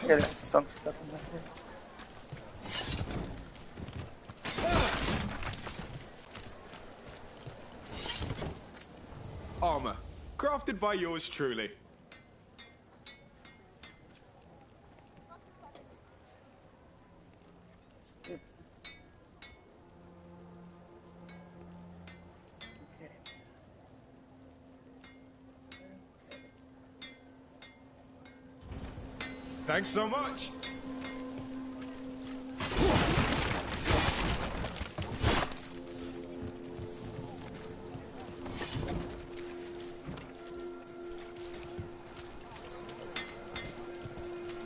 Get some stuff in my head. Armor, crafted by yours truly. Thanks so much.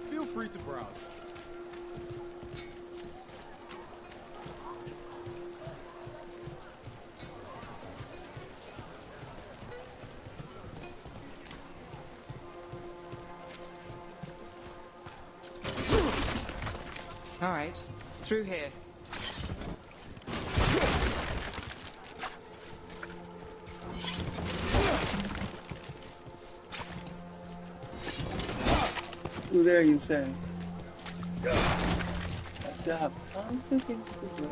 Feel free to browse. All right, through here. Through there, you say? That's a things to do.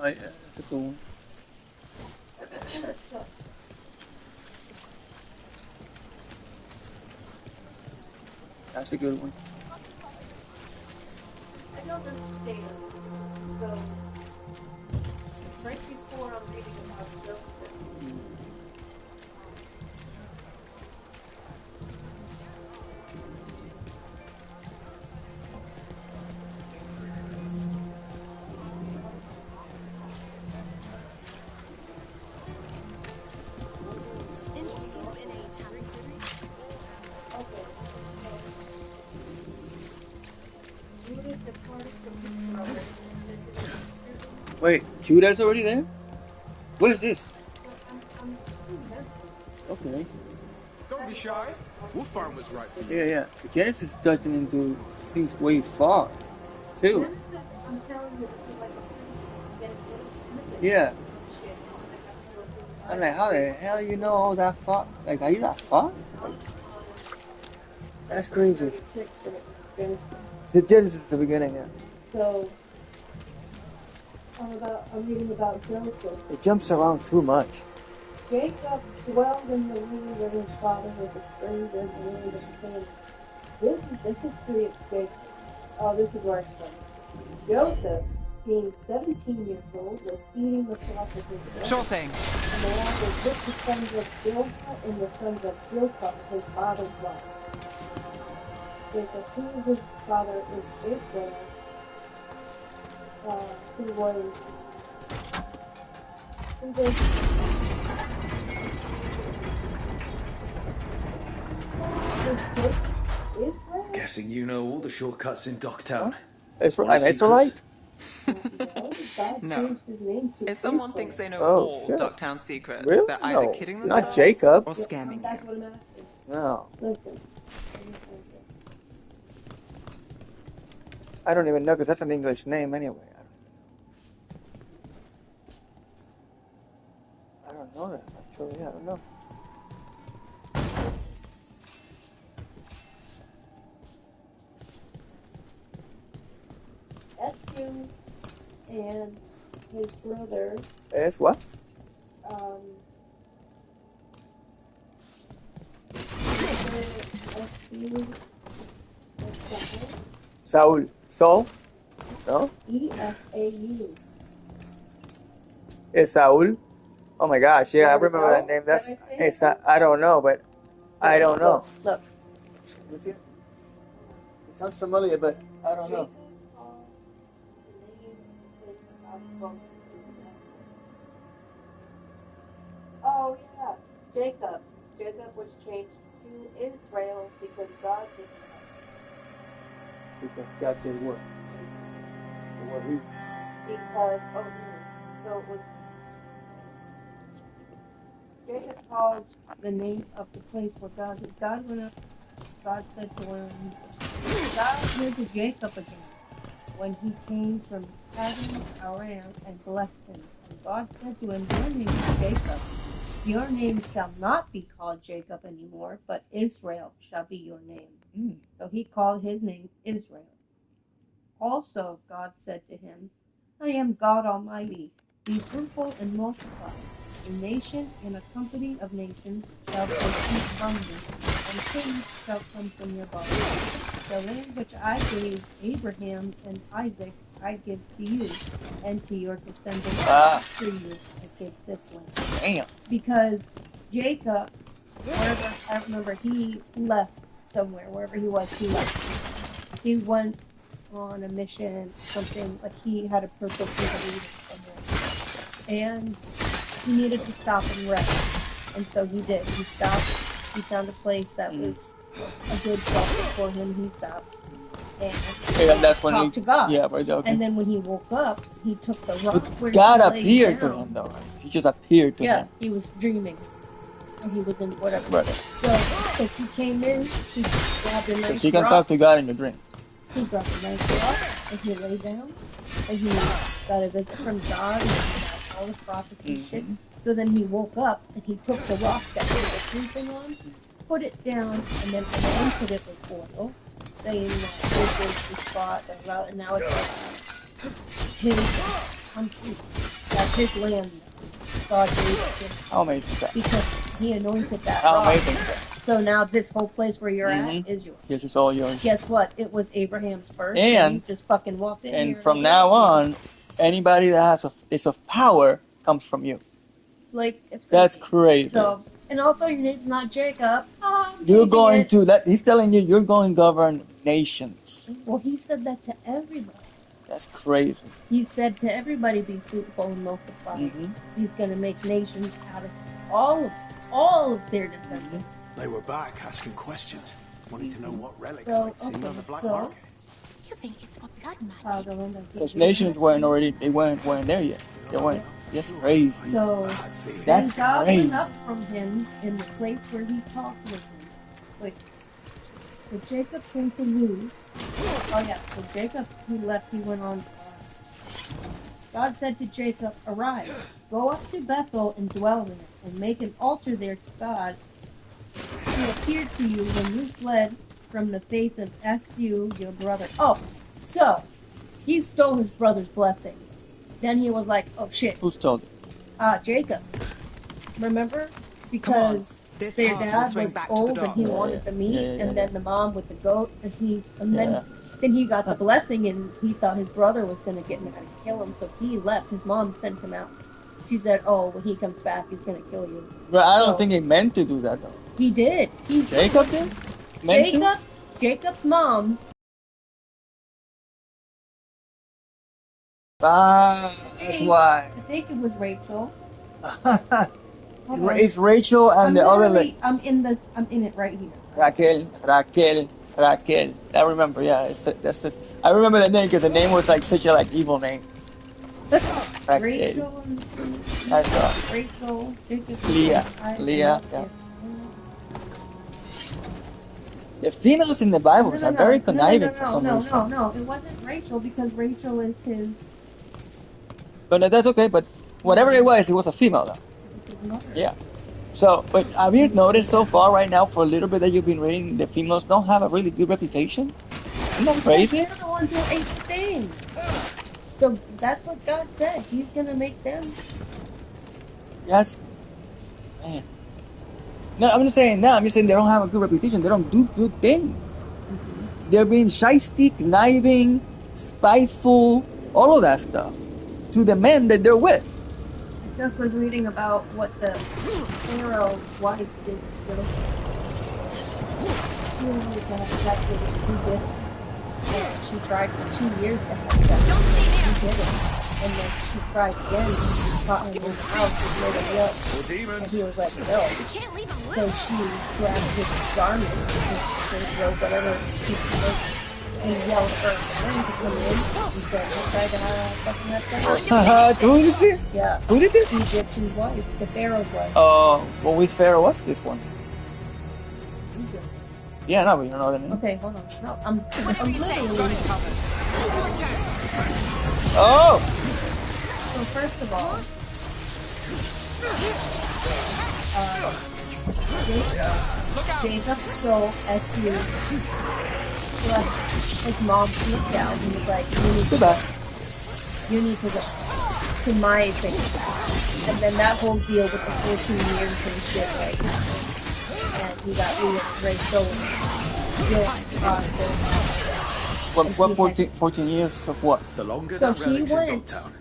Yeah, that's a cool one. That's a good one. I don't understand. So, right before I'm reading about Joseph, Wait, Judah's already there? What is this? Okay. Don't be shy. We'll find what's right for you. Yeah, yeah. The Genesis is touching into things way far, too. I'm telling you, this is like a yeah. I'm like, how the hell you know all that far? Like, are you that far? That's crazy. It's the Genesis at the beginning, yeah. So, I'm reading about Joseph. It jumps around too much. Jacob dwelled in the land where his father was a stranger in the land of the family. This is the history of Jacob. Oh, this is where it's from. Joseph, being 17 years old, was feeding the flock of his brothers. Sure thing. And the lad was with the sons of Bilhah and the sons of Bilhah, his father's wife. Jacob, who his father is Israel, who was Guessing you know all the shortcuts in Docktown. An Israelite? No. If someone thinks they know Oh, all shit. Ducktown secrets, Really? they're either No, kidding not themselves Jacob. or scamming That's you. what I'm asking. No. Listen. I don't even know, because that's an English name anyway. I don't know that, actually. I don't know. Esu and his brother. Es what? Saul. Saul? No? E-S-A-U. It's Saul. Oh my gosh, yeah, I remember that name. That's I don't know, but I don't know. Look. You see it? It sounds familiar, but I don't know. Oh yeah, Jacob. Jacob was changed to Israel because God did Because God did what? For what reason? because so it was Jacob called the name of the place where God went up. God said to him, God appeared to Jacob again when he came from Paddan Aram and blessed him. And God said to him, your name is Jacob. Your name shall not be called Jacob anymore, but Israel shall be your name. So he called his name Israel. Also God said to him, I am God Almighty. Be fruitful and multiply. A nation and a company of nations shall proceed from you, and kings shall come from your body. The land which I gave Abraham and Isaac I give to you, and to your descendants after you I give this land. Damn. Because Jacob, wherever, I don't remember, he left somewhere, wherever he was, he left. He went on a mission, something, like he had a purpose, he was leaving somewhere. And he needed to stop and rest. And so he did. He stopped, he found a place that was a good shelter for him, he stopped. And that's when talked to God. Yeah, right, okay. And then when he woke up, he took the rock where God he laid appeared to down. him, though. He just appeared to him. Yeah, he was dreaming. Or he was in whatever. Right. So, because he came in, he grabbed a nice So you can rock. talk to God in your dream. He grabbed a nice rock, and he lay down, and he got a visit from God, and he got all the prophecy shit. So then he woke up, and he took the rock that he was sleeping on, put it down, and then anointed it with oil, saying that this is the spot, and now it's like his country, that's his land. God gave it to him. How amazing is that? Because he anointed that How rock. amazing is that? So now this whole place where you're at is yours. Yes, it's all yours. Guess what? It was Abraham's first, And he just fucking walked in here. And from now on, anybody that is of power comes from you. Like, it's crazy. That's crazy. So, and also your name's not Jacob. Oh, You're going to that. He's telling you you're going to govern nations. Well, he said that to everybody. That's crazy. He said to everybody, be fruitful and multiply. He's going to make nations out of all of their descendants. They were back asking questions, wanting to know what relics So, I'd seen on the black so, market. You think it's for blood magic? Those nations weren't there yet. They weren't. That's crazy. So, that's God crazy. went up from him in the place where he talked with him. Like, so Jacob came to Luz. Oh yeah, so Jacob, he left, he went on. God said to Jacob, arise, go up to Bethel and dwell there, and make an altar there to God, who appeared to you when you fled from the face of Esau, your brother. Oh, so, he stole his brother's blessing. Then he was like, oh shit. Who stole it? Jacob. Remember? Because their dad was old and he wanted the meat, and then the mom with the goat, and then he got the blessing, and he thought his brother was going to get mad and kill him, so he left. His mom sent him out. She said, oh, when he comes back, he's going to kill you. But I don't think he meant to do that, though. He did. Jacob did? Jacob's mom. That's why. I think it was Rachel. It's Rachel and the other lady. I'm in it right here. Raquel. I remember, yeah. That's just. I remember the name because the name was like such a evil name. Rachel. That's Rachel. Jacob. Leah. Yeah. The females in the Bibles are very conniving for some reason. No, it wasn't Rachel because Rachel is his. But that's okay. But whatever it was a female though. Yeah. So, but have you noticed so far right now, for a little bit that you've been reading, the females don't have a really good reputation? Isn't that crazy? They're the ones who ate the thing. So that's what God said. He's gonna make them. Yes. Man. No, I'm just saying they don't have a good reputation. They don't do good things. They're being shysty, conniving, spiteful, all of that stuff to the men that they're with. I just was reading about what the Pharaoh's wife did to them. She wanted to have sex with him. He did. And she tried for 2 years to have sex. He did it. And then she tried again. She caught him in the house with nobody else. Or demons. And he was like, no. You can't leave him So loose. she grabbed his garment, his robe, whatever, she was, and yelled at her friend to come in. He said, I tried to fucking have sex. Who is this? Yeah. Who did this? The Egyptian's wife, the Pharaoh's wife. Well, which pharaoh was this one? Yeah, no, but you don't know the name. Okay, hold on. No, I'm Got literally. it covered. Return. Oh! So first of all, Jacob stole SU, left his mom looked out and was like, Goodbye. you need to go to my thing. And then that whole deal with the 14 years and shit, like, and he got raped over. What 14 years of what? The longer So that he relic's in went Dogtown.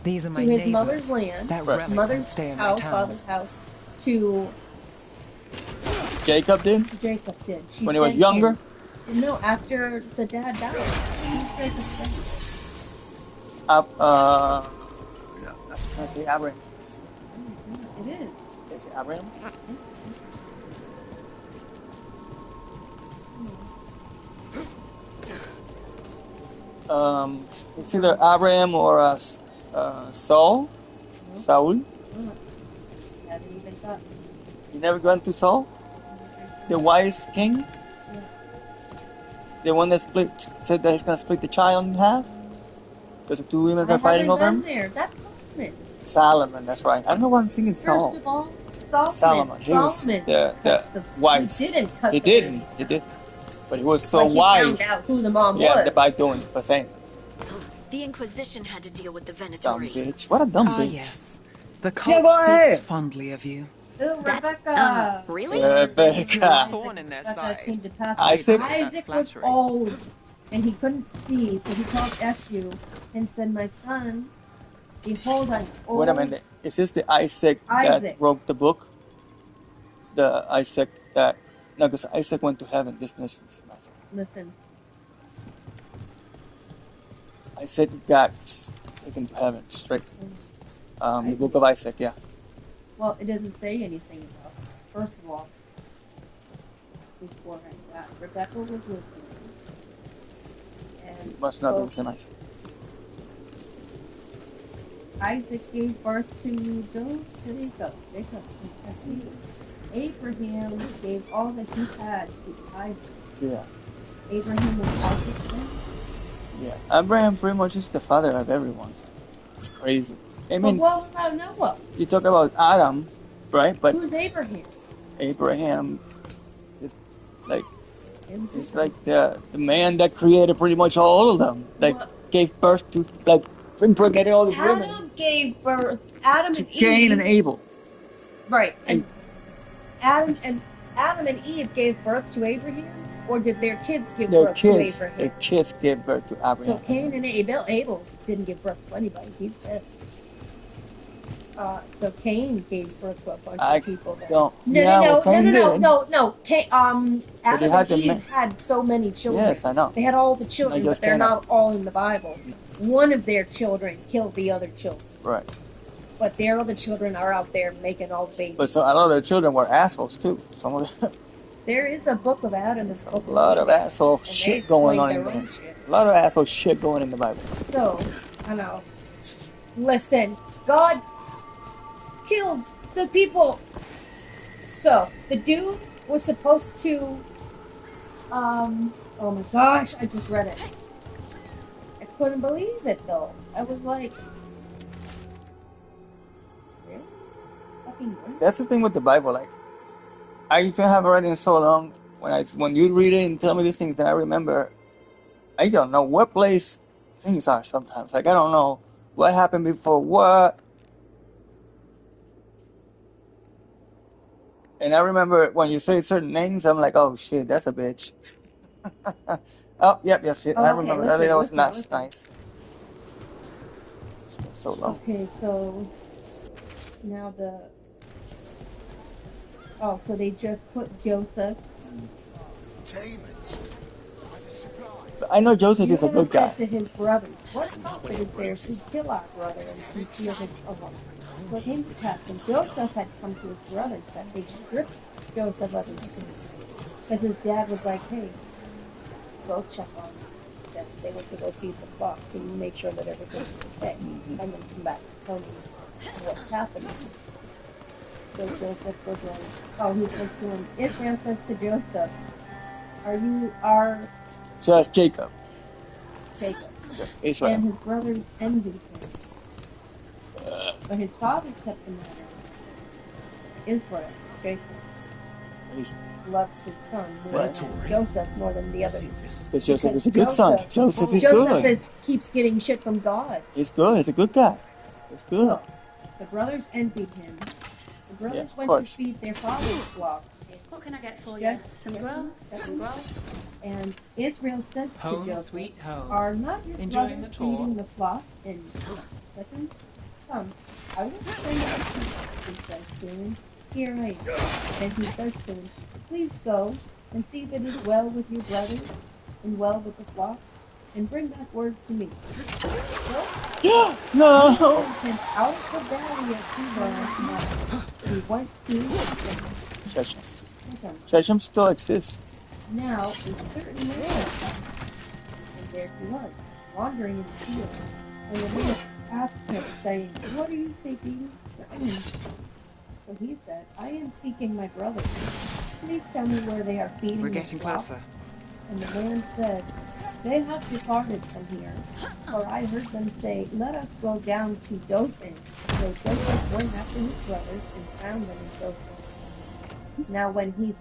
These are to my his neighbors. mother's land, That Right. relic won't mother's stay in my house, town. father's house, to Jacob did? Jacob did. She When he was sent younger? him- No, after the dad died. Jacob's dad. I'm trying to say Abraham. It is. Is it Abraham? It's either Abraham or Saul. Saul. Haven't even thought. You never gone to Saul? The wise king? The one that said that he's gonna split the child in half? Because the two women are fighting over him? There. That's Solomon. Solomon, that's right. I don't know why I'm singing Saul. First of all, Solomon. Solomon. He was Solomon. the That's the- wise. He didn't cut He the didn't. baby. He did. But he was so But he wise. found out who the mom Yeah, was. by doing it, by saying, The Inquisition had to deal with the dumb Venatori. bitch. What a dumb Ah, bitch. yes. The Yeah, cult go ahead. speaks fondly of you. Oh, That's, Rebecca. really? Rebecca. Thorn in their Rebecca side. came to pass. Isaac? Isaac was Flattery. old, and he couldn't see, so he called Esau and said, "My son, behold, I'm old." Wait a minute. Is this the Isaac Isaac. that wrote the book? The Isaac that... No, because Isaac went to heaven. This is Isaac. Listen, Isaac got taken to heaven straight. The book of Isaac, yeah. well, it doesn't say anything about it. First of all, before that, Rebecca was with him, and Must not be so the same Isaac. Isaac gave birth to Jacob. Abraham gave all that he had to Isaac. Yeah. Abraham was Isaac's son. Yeah. Abraham pretty much is the father of everyone. It's crazy. I But mean, what about Noah? you talk about Adam, right? But Who's Abraham? Abraham is like... It's It's like the man that created pretty much all of them. Like, What? gave birth to, like, impregnated all these women. Adam gave birth. Adam To and Eve. Cain and Abel. Right. And Adam and Eve gave birth to Abraham, or did their kids give Their birth kids, to Abraham? their kids gave birth to So Abraham. Cain and Abel didn't give birth to anybody. He's dead. So Cain gave birth to a bunch I of people. Then. don't. No, yeah, well, Cain did. no. Adam had and the Eve had so many children. Yes, I know. They had all the children, They but just they're cannot. not all in the Bible. One of their children killed the other children, Right. but their other children are out there making all the babies. But so a lot of their children were assholes too. Some of them, There is a book of Adam. a lot of asshole and shit they going on explain in their there. own shit. A lot of asshole shit going in the Bible. So, I know. Listen, God killed the people. So, the dude was supposed to, oh my gosh, I just read it. I couldn't believe it though. I was like, really? Fucking what? That's the thing with the Bible. Like, I even haven't read it in so long. When you read it and tell me these things, then I remember. I don't know what place things are sometimes. Like, I don't know what happened before what. And I remember when you say certain names, I'm like, oh shit, that's a bitch. Oh, yep, yes, shit. Oh, I okay, remember listen, that. That was listen. nice. It's been so long. Okay, so now so they just put Joseph. I know Joseph is a Judah good guy. said to his brothers, what profit is there to kill our brother and conceal his alone? So it came to pass when Joseph had come to his brothers that they stripped Joseph of his skin. Because his dad was like, hey, go check on him. Yes, they went to go feed the flock to make sure that everything was okay. And then come back and tell me what's happening. So Joseph was like, oh, he says to him, Israel says to Joseph, are you our So that's Jacob. Jacob? Israel. And his brothers envied him. But his father kept the matter. Israel, Jacob, He's- loves his son more than Joseph, more than the others. Because Joseph is a good son. Joseph is Joseph good. keeps getting shit from God. He's good. He's a good guy. He's good. So, the brothers envied him. The brothers of went course. to feed their father's flock. What can I get for Yeah. you? Some grub? Some grub? And Israel said to Home Joseph, sweet home. are not your Enjoying brothers the tour? feeding the flock? And second, come, I will send you to he says to him, here I am. And he says to him, please go and see that it is well with your brothers and well with the flocks, and bring back word to me. So, No. and out of the valley of Hebron, he went to Shechem. Shechem. Shechem still exists. Now a certain man came, and there he was, wandering in the field. And the man asked him, saying, what are you seeking? So he said, I am seeking my brothers. Please tell me where they are feeding We're the getting flock." closer. And the man said, they have departed from here. For I heard them say, let us go down to Dothan. So Joseph went after his brothers and found them in Dothan. Now when they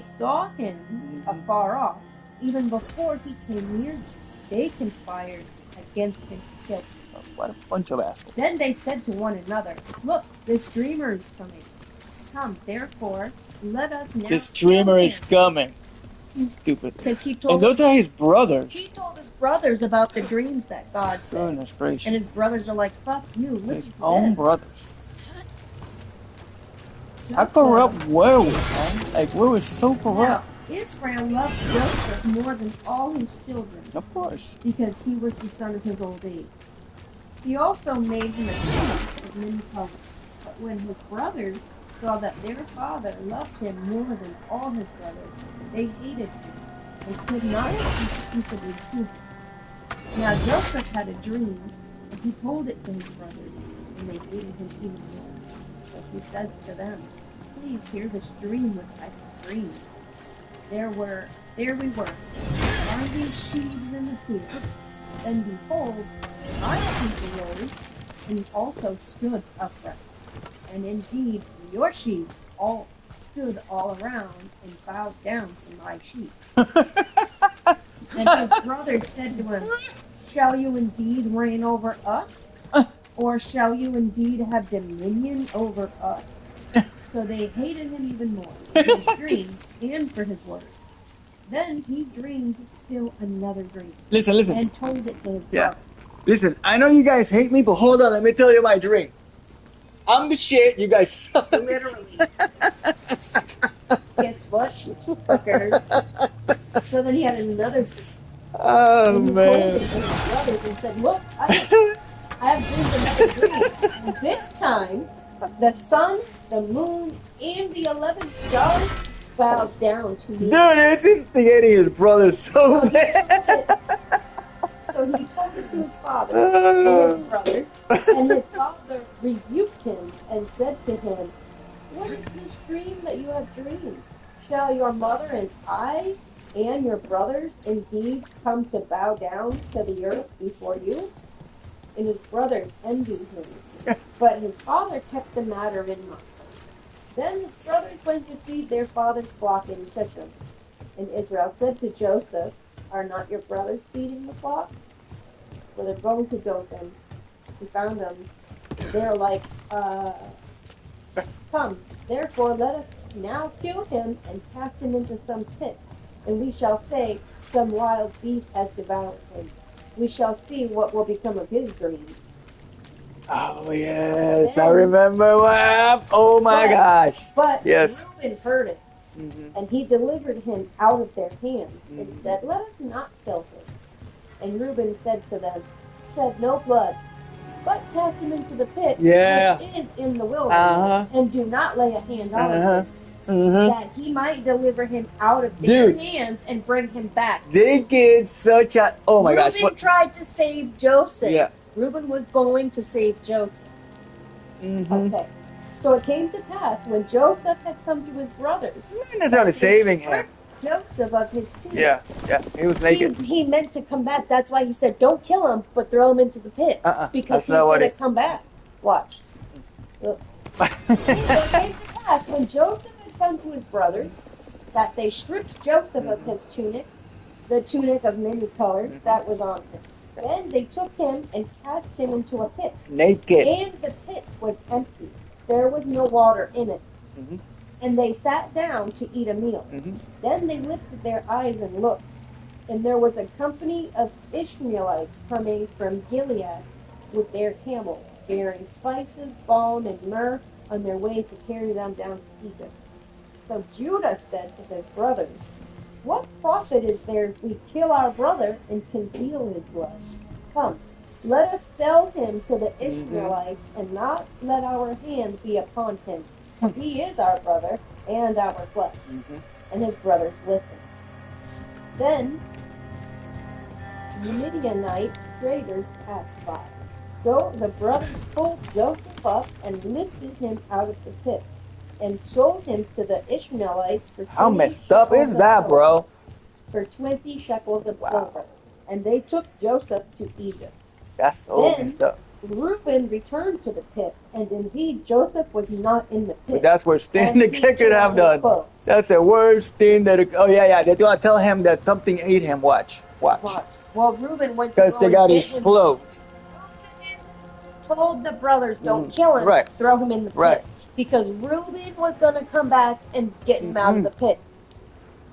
saw him afar off, even before he came near them, they conspired against him to kill him. What a bunch of assholes. Then they said to one another, look, this dreamer is coming. Come, therefore, let us now This kill dreamer him. is coming. Stupid. Because he And told those are his he brothers. told his brothers about the dreams that God said. Goodness gracious. And his brothers are like, fuck you, listen His to own this. brothers. How corrupt were we, man? Like, we were so Now, corrupt. Israel loved Joseph more than all his children, Of course. because he was the son of his old age. He also made him a king of many colors. But when his brothers saw that their father loved him more than all his brothers, they hated him and could not speak peaceably to him. Now Joseph had a dream, and he told it to his brothers, and they hated him even more. So he says to them, please hear this dream which I have dreamed. There we were, barley sheaves in the field. Then behold, my people rose, and also stood upright. And indeed, your sheaves all stood all around and bowed down to my sheep. And his brothers said to him, shall you indeed reign over us? Or shall you indeed have dominion over us? So they hated him even more for his dreams and for his words. Then he dreamed still another dream. Listen. And told it to his Yeah. brothers. Listen, I know you guys hate me, but hold on, let me tell you my dream. I'm the shit, you guys suck. Literally. Guess what, fuckers? So then he had another dream. Oh, And he told it to his brothers and said, look, I have dreamed another dream. And this time, the sun, the moon, and the 11 stars bowed down to me. Dude, this is instigating his brother so bad. So he told it to his father and his brothers, and his father rebuked him and said to him, what is this dream that you have dreamed? Shall your mother and I and your brothers indeed come to bow down to the earth before you? And his brothers envied him, but his father kept the matter in mind. Then his brothers went to feed their father's flock in Shechem. And Israel said to Joseph, are not your brothers feeding the flock? So they're going to Dothan. He found them. They're like, come, therefore let us now kill him and cast him into some pit. And we shall say, some wild beast has devoured him. We shall see what will become of his dreams. Oh, yes, I remember what happened. Oh, my gosh. But Yes. Reuben heard it. And he delivered him out of their hands and said, "Let us not kill him." And Reuben said to them, "Shed no blood, but cast him into the pit Yeah. which is in the wilderness, and do not lay a hand on him, that he might deliver him out of their Dude. hands and bring him back." They get such a. Oh my gosh. Reuben What? tried to save Joseph. Yeah. Reuben was going to save Joseph. Okay. So it came to pass when Joseph had come to his brothers. Not necessarily that they saving him. stripped Joseph of his tunic. Yeah. He was naked. He meant to come back. That's why he said, "Don't kill him, but throw him into the pit." That's Because he's not what going to it- come back. Watch. Look. So it came to pass when Joseph had come to his brothers that they stripped Joseph of his tunic, the tunic of many colors that was on him. Then they took him and cast him into a pit. Naked. And the pit was empty. There was no water in it. And they sat down to eat a meal. Then they lifted their eyes and looked. And there was a company of Ishmaelites coming from Gilead with their camels, bearing spices, balm, and myrrh on their way to carry them down to Egypt. So Judah said to his brothers, "What profit is there if we kill our brother and conceal his blood? Come, let us sell him to the Ishmaelites and not let our hand be upon him. For he is our brother and our flesh." And his brothers listened. Then the Midianite traders passed by. So the brothers pulled Joseph up and lifted him out of the pit and sold him to the Ishmaelites for 20 How messed up shekels is of that, silver. bro? For 20 shekels of silver. And they took Joseph to Egypt. That's so Then messed up. Reuben returned to the pit, and indeed Joseph was not in the pit. But that's worst thing And the he kid could tore have his done. clothes. That's the worst thing that. Oh yeah. They don't tell him that something ate him. Watch. Watch. Well, Reuben went to Because go they and got get his him. clothes. Told the brothers, "Don't kill him. Right. Throw him in the pit." Right. Because Reuben was going to come back and get him out of the pit.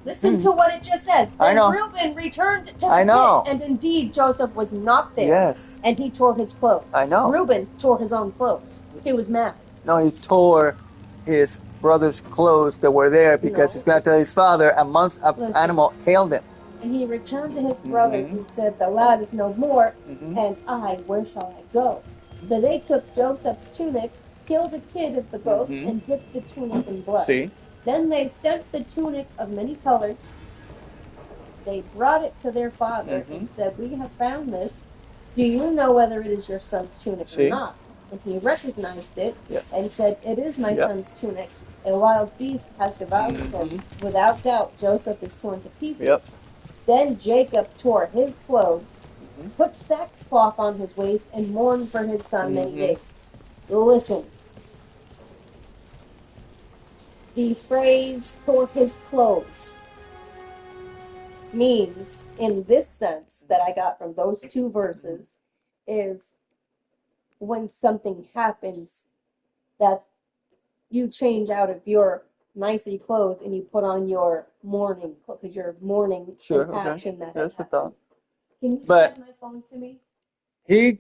Listen to what it just said. I Then know. Reuben returned to the I know. pit, and indeed Joseph was not there. Yes. And he tore his clothes. I know. Reuben tore his own clothes. He was mad. No, he tore his brother's clothes that were there because he's going to tell his father a month's animal tailed him. And he returned to his brothers and said, "The lad is no more, and where shall I go?" So they took Joseph's tunic, killed a kid of the goats, and dipped the tunic in blood. See? Then they sent the tunic of many colors. They brought it to their father and said, "We have found this. Do you know whether it is your son's tunic or not?" And he recognized it and said, "It is my son's tunic. A wild beast has devoured him. Without doubt, Joseph is torn to pieces." Then Jacob tore his clothes, put sackcloth on his waist, and mourned for his son many days. Listen. The phrase "tore his clothes" means, in this sense that I got from those two verses, is when something happens that you change out of your nicely clothes and you put on your mourning, because you're mourning an action that That's the happened. thought. Can you But send my phone to me? They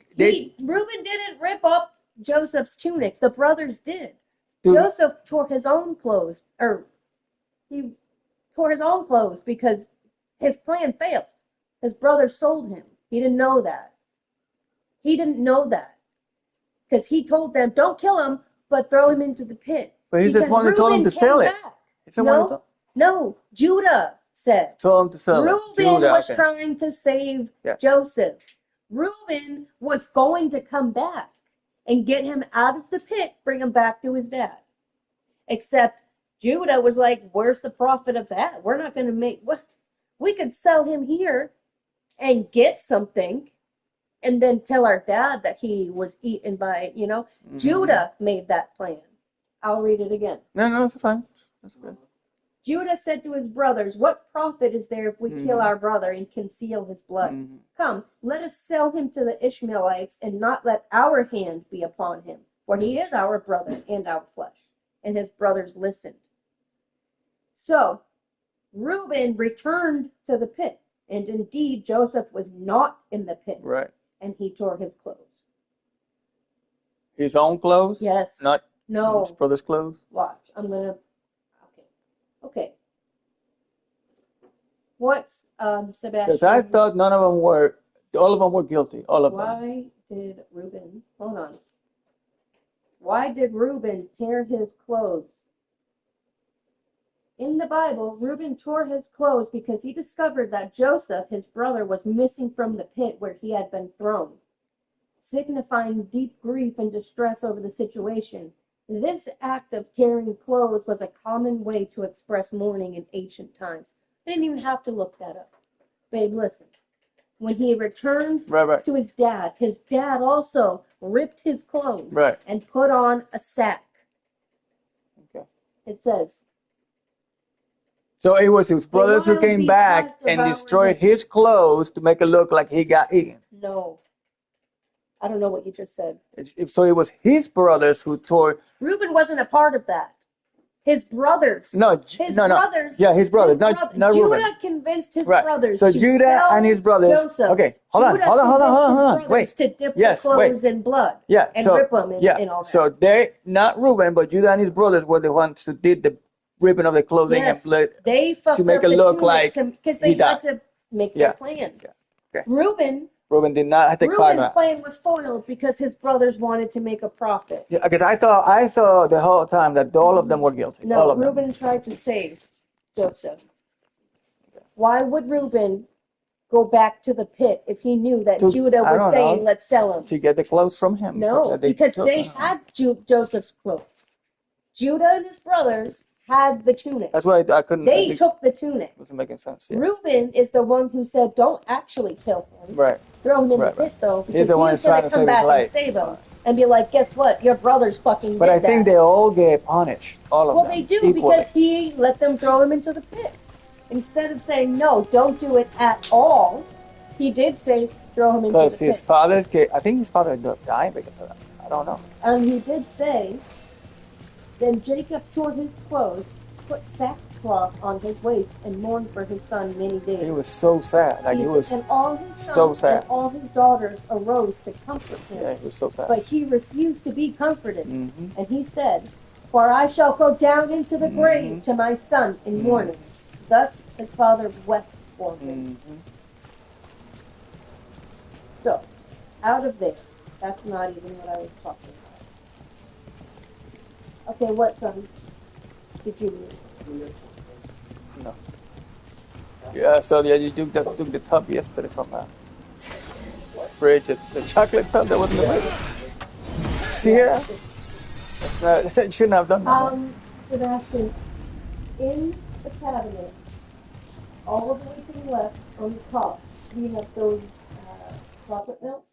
Reuben didn't rip up Joseph's tunic. The brothers did. Dude. Joseph tore his own clothes, he tore his own clothes because his plan failed. His brothers sold him. He didn't know that. Because he told them, "Don't kill him, but throw him into the pit." But he's just one who told him to sell it. No, Judah said. Told him to sell it. Reuben was trying to save Joseph. Reuben was going to come back and get him out of the pit, bring him back to his dad. Except Judah was like, "Where's the profit of that? We're not going to make what we could sell him here and get something and then tell our dad that he was eaten by, Judah made that plan. I'll read it again. No, it's fine. That's good. Judah said to his brothers, "What profit is there if we kill our brother and conceal his blood? Come, let us sell him to the Ishmaelites and not let our hand be upon him, for he is our brother and our flesh." And his brothers listened. So Reuben returned to the pit, and indeed Joseph was not in the pit. Right. And he tore his clothes. His own clothes? Yes. Not No. his brother's clothes? Watch. Okay. Okay. What's Sebastian? Because I thought none of them were, all of them were guilty. All of them. Why did Reuben? Hold on. Why did Reuben tear his clothes? In the Bible, Reuben tore his clothes because he discovered that Joseph, his brother, was missing from the pit where he had been thrown, signifying deep grief and distress over the situation. This act of tearing clothes was a common way to express mourning in ancient times. I didn't even have to look that up. Babe, listen. When he returned Right. to his dad also ripped his clothes Right. and put on a sack. Okay. It says. So it was his brothers who came back and destroyed his clothes to make it look like he got eaten. No. I don't know what you just said. So it was his brothers who tore. Reuben wasn't a part of that. His brothers. Brothers. Yeah, his brothers. Not Reuben. Judah convinced his Right. brothers So to Judah sell and his brothers. Joseph. Okay, hold on. Wait. To dip the clothes in blood. Yeah. And rip them in all that. So they, not Reuben, but Judah and his brothers were the ones who did the ripping of the clothing and blood. They fucked to make up it the look like because they had to make their plans. Okay. Reuben did not have to Reuben's plan was foiled because his brothers wanted to make a profit. Yeah, because I thought the whole time that all of them were guilty. No, all of Reuben them. tried to save Joseph. Why would Reuben go back to the pit if he knew that Judah was saying, let's sell him? To get the clothes from him. No, because they had Joseph's clothes. Judah and his brothers had the tunic. That's why I couldn't. They took the tunic. Wasn't making sense. Yeah. Reuben is the one who said, don't actually kill him. Right. Throw him in the pit, though, because he's going to come back and save him. And be like, guess what? Your brothers fucking did that. But I think they all get punished. All of them. Well, they do, equally. because he let them throw him into the pit. Instead of saying, no, don't do it at all, he did say, throw him into the pit. Because his father's I think his father died because of that. I don't know. He did say, then Jacob tore his clothes, put sackcloth on his waist, and mourned for his son many days. He was so sad. And all his sons so sad. And all his daughters arose to comfort him. Yeah, he was so sad. But he refused to be comforted. Mm-hmm. And he said, for I shall go down into the grave to my son in mourning. Thus his father wept for him. So, out of there, that's not even what I was talking about. Okay, what did you read? No. Yeah, so you took the tub yesterday from the fridge, the chocolate tub that was in the fridge. See here? You shouldn't have done that. Sebastian, in the cabinet, all of the way to the left on the top, we have those chocolate melts.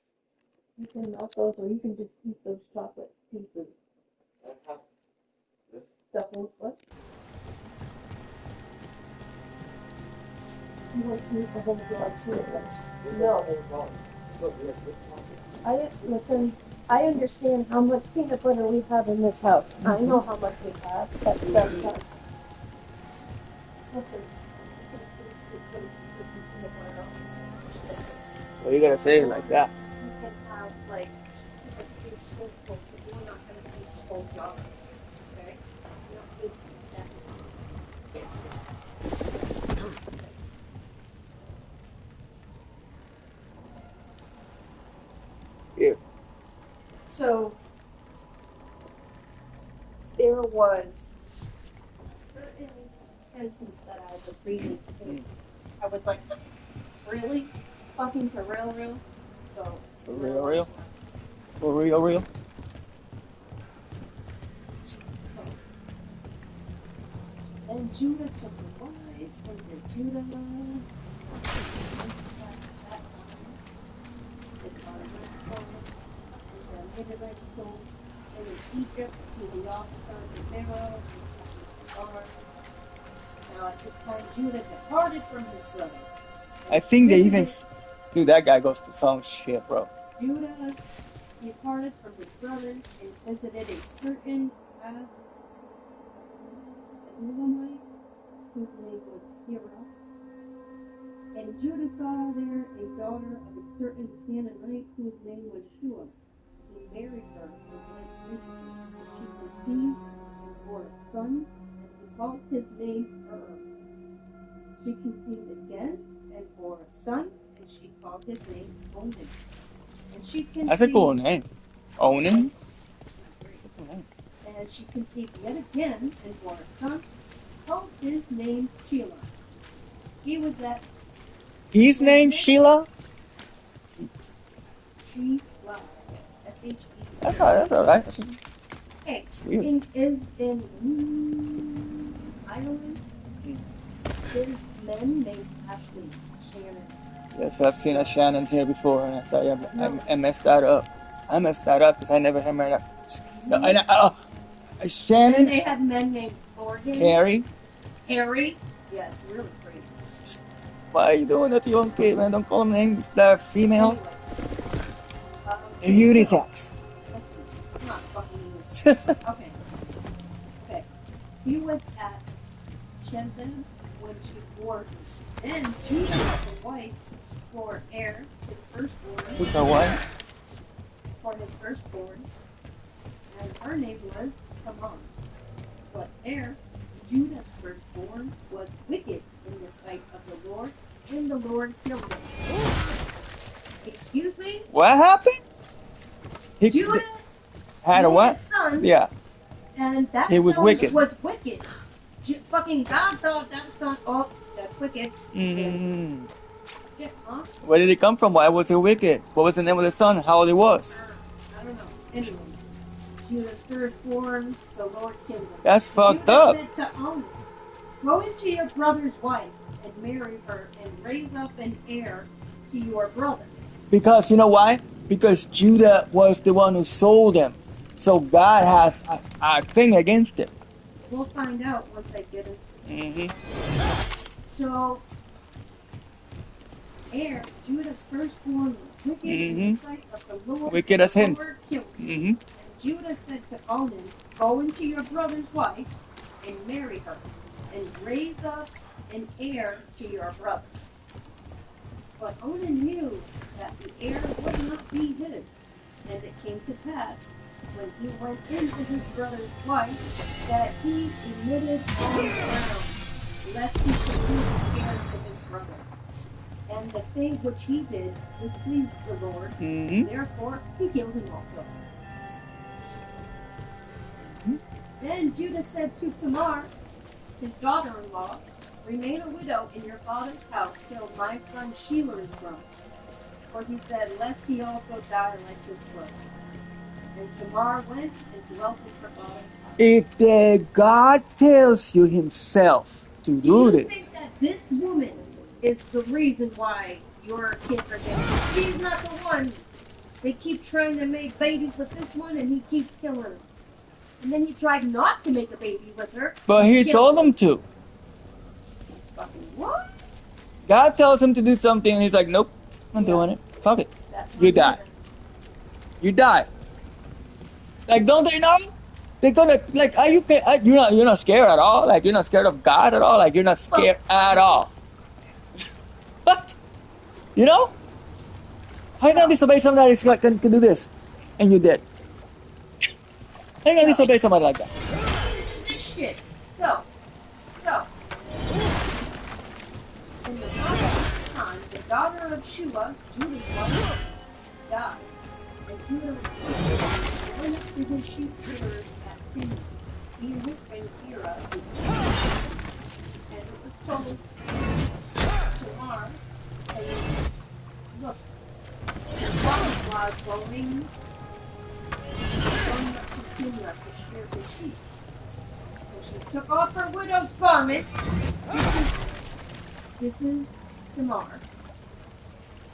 You can melt those, or you can just eat those chocolate pieces. What? You want to eat the whole jar too? No. Listen, I understand how much peanut butter we have in this house. I know how much we have. That's listen. So you gotta say it like that. You can have like a few spoonfuls, but you're not going to eat the whole jar. Okay? You don't need that. Yeah. So there was a certain sentence that I was reading. I was like, really? Fucking for real? So, For real? For real? And Judah took a wife, and the Judah sold in Egypt to the officer of the Pharaoh. Now at this time Judah departed from his brother. I think they even... Dude, that guy goes to some shit, bro. Judah departed from his brothers and visited a certain Elamite, whose name was Hira. And Judah saw there a daughter of a certain Canaanite whose name was Shua. He married her and went with her. She conceived and bore a son, and he called his name Er. She conceived again and bore a son, and she called his name Onan. And she conceived. That's a cool name. Onan. And she conceived yet again and bore a son, called his name Shelah. He was that. His name Sheila. Shelah. S-H-E. That's all right. That's Hey, weird. in Ireland, there's men named Ashley, Shannon. Yes, I've seen a Shannon here before, and I tell you, I messed that up. I messed that up because I never had my. No, And Shannon. they had men named Morgan, Harry. Harry. Yes, really crazy. Why are you doing that to your own kid, man? Don't call them names that are female. Anyway, They're unisex. I'm not fucking unisex. Okay. He was at Shenzhen when she bore him. Then Judah had a wife for heir, his firstborn. Took her wife. For his firstborn. And her name was Tamar. But heir, Judah's firstborn, was wicked in the sight of the Lord, and the Lord killed him. Excuse me? What happened? He Judah had a made what? son, Yeah. and that He was son wicked. was wicked. Fucking God thought that son, oh, that's wicked. Mm-hmm. Shit, huh? Where did he come from? Why was he wicked? What was the name of the son? How old he was? I don't know. Anyways, Judah's firstborn, the Lord killed him. That's fucked Judah up. said to Onan, go into your brother's wife and marry her and raise up an heir to your brother. Because you know why? Because Judah was the one who sold him. So God has a thing against him. We'll find out once I get it. Mm-hmm. So, heir, Judah's firstborn was wicked in the sight of the Lord. Wicked as him. The Lord killed him. Mm-hmm. And Judah said to Onan, go into your brother's wife and marry her, and raise up an heir to your brother. But Onan knew that the heir would not be his. And it came to pass, when he went into his brother's wife, that he emitted on the ground, lest he should lose the heir to his brother. And the thing which he did displeased the Lord, Mm-hmm. therefore he killed him also. Then Judah said to Tamar, his daughter-in-law, remain a widow in your father's house till my son Shelah is grown. For he said, lest he also die like his brother. And Tamar went and dwelt in her father's house. If the God tells you himself to do you this, think that this woman is the reason why your kids are getting? She's not the one. They keep trying to make babies with this one, and he keeps killing her. And then he tried not to make a baby with her. but he killed told her. him to. Fucking what? God tells him to do something, and he's like, nope, I'm not doing it. Fuck it. That's You not die. even- You die. Like, don't they know? They're gonna like. You're not scared at all. Like, you're not scared of God at all. Like, you're not scared at all. What? You know? How you gonna disobey somebody that's like can do this, and you did? How you gonna disobey somebody like that? This shit. So. In the following time, the daughter of Shua, Judah's wife, died. And Judah went up to his sheep shearers at Timnah. He and his friend Kira, his sheep. And it was told to Tamar, saying, look, the butterfly going up to Timnah to shear his sheep. And she took off her widow's garments. This is Tamar,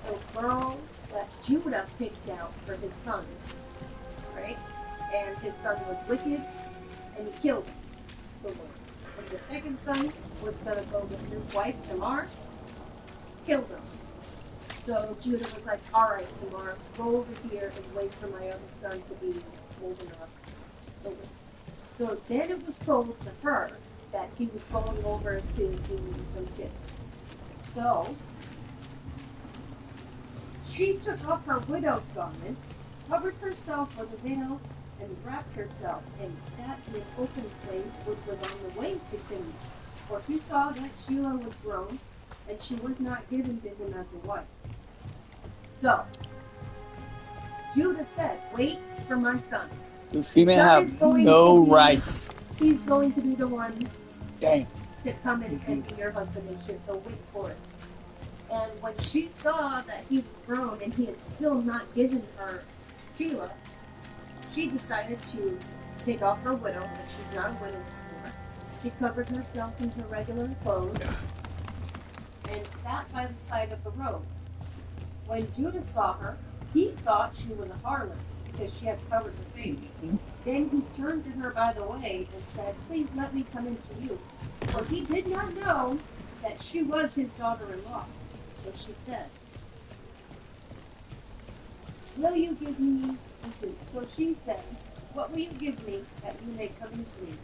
the girl that Judah picked out for his son, right? And his son was wicked, and he killed the Lord. And the second son was going to go with his wife, Tamar, killed him. So Judah was like, all right, Tamar, go over here and wait for my other son to be old enough. So then it was told to her that he was going over to do some shit. So, she took off her widow's garments, covered herself with a veil, and wrapped herself and sat in an open place which was on the way to Timmy. For he saw that Sheila was grown, and she was not given to him as a wife. So, Judah said, wait for my son. The female Son is have going no to be- rights. He's going to be the one Dang. to come and be your husband and shit, so wait for it. And when she saw that he was grown and he had still not given her Sheila, she decided to take off her widow, but she's not a widow anymore. She covered herself in her regular clothes and sat by the side of the road. When Judah saw her, he thought she was a harlot because she had covered her face. Then he turned to her by the way and said, please let me come into you. For he did not know that she was his daughter-in-law. So she said, will you give me food? So she said, what will you give me that you may come into me?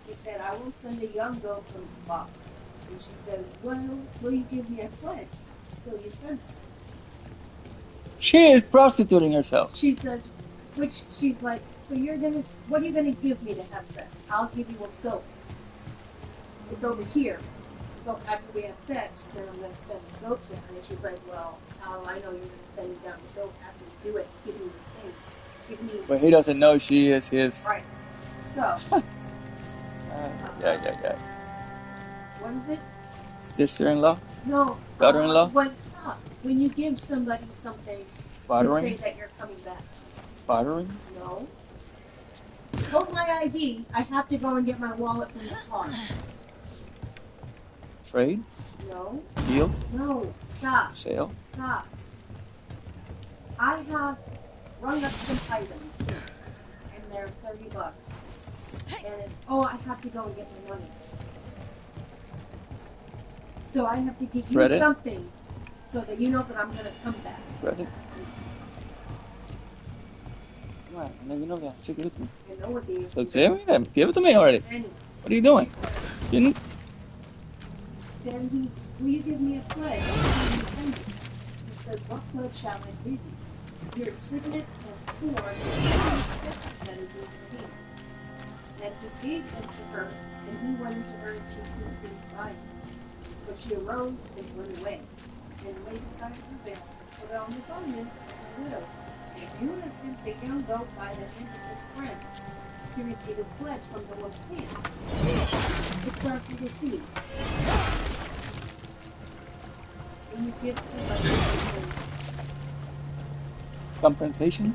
He said, I will send a young goat from the flock. And she said, well, will you give me a pledge till you send it? She is prostituting herself. She says, which she's like, so what are you gonna give me to have sex? I'll give you a goat. It's over here. So after we have sex, then I'm gonna send the goat down. And she's like, well, I know you're gonna send me down the goat after you do it. Give me the thing. Give me. But he doesn't know she is his. Right. So. Yeah. What is it? Sister-in-law? No. Daughter-in-law? Stop. When you give somebody something, Bartering? you say that you're coming back. Bartering? No. Hold my ID. I have to go and get my wallet from the car. Trade? No. Deal? No. Stop. Sale? Stop. I have rung up some items, and they're $30. And it's, I have to go and get my money. So I have to give you Credit? something so that you know that I'm going to come back. Credit? Come on, let me know that. Check it with me. I know what the So tell me that. Give it to me already. Anyway, What are you doing? You then he's, will you give me a pledge? He says, what pledge shall I give you? Your signet and cord that is in your hand. And he gave them to her, and he went into her, and she couldn't see his eyes. But she arose and went away, and laid aside her veil, and put on the garment of a widow. And Judah sent the young goat by the hand of his friend to receive his pledge from the Lord's hand. It starts with a seed. When you give somebody something, compensation?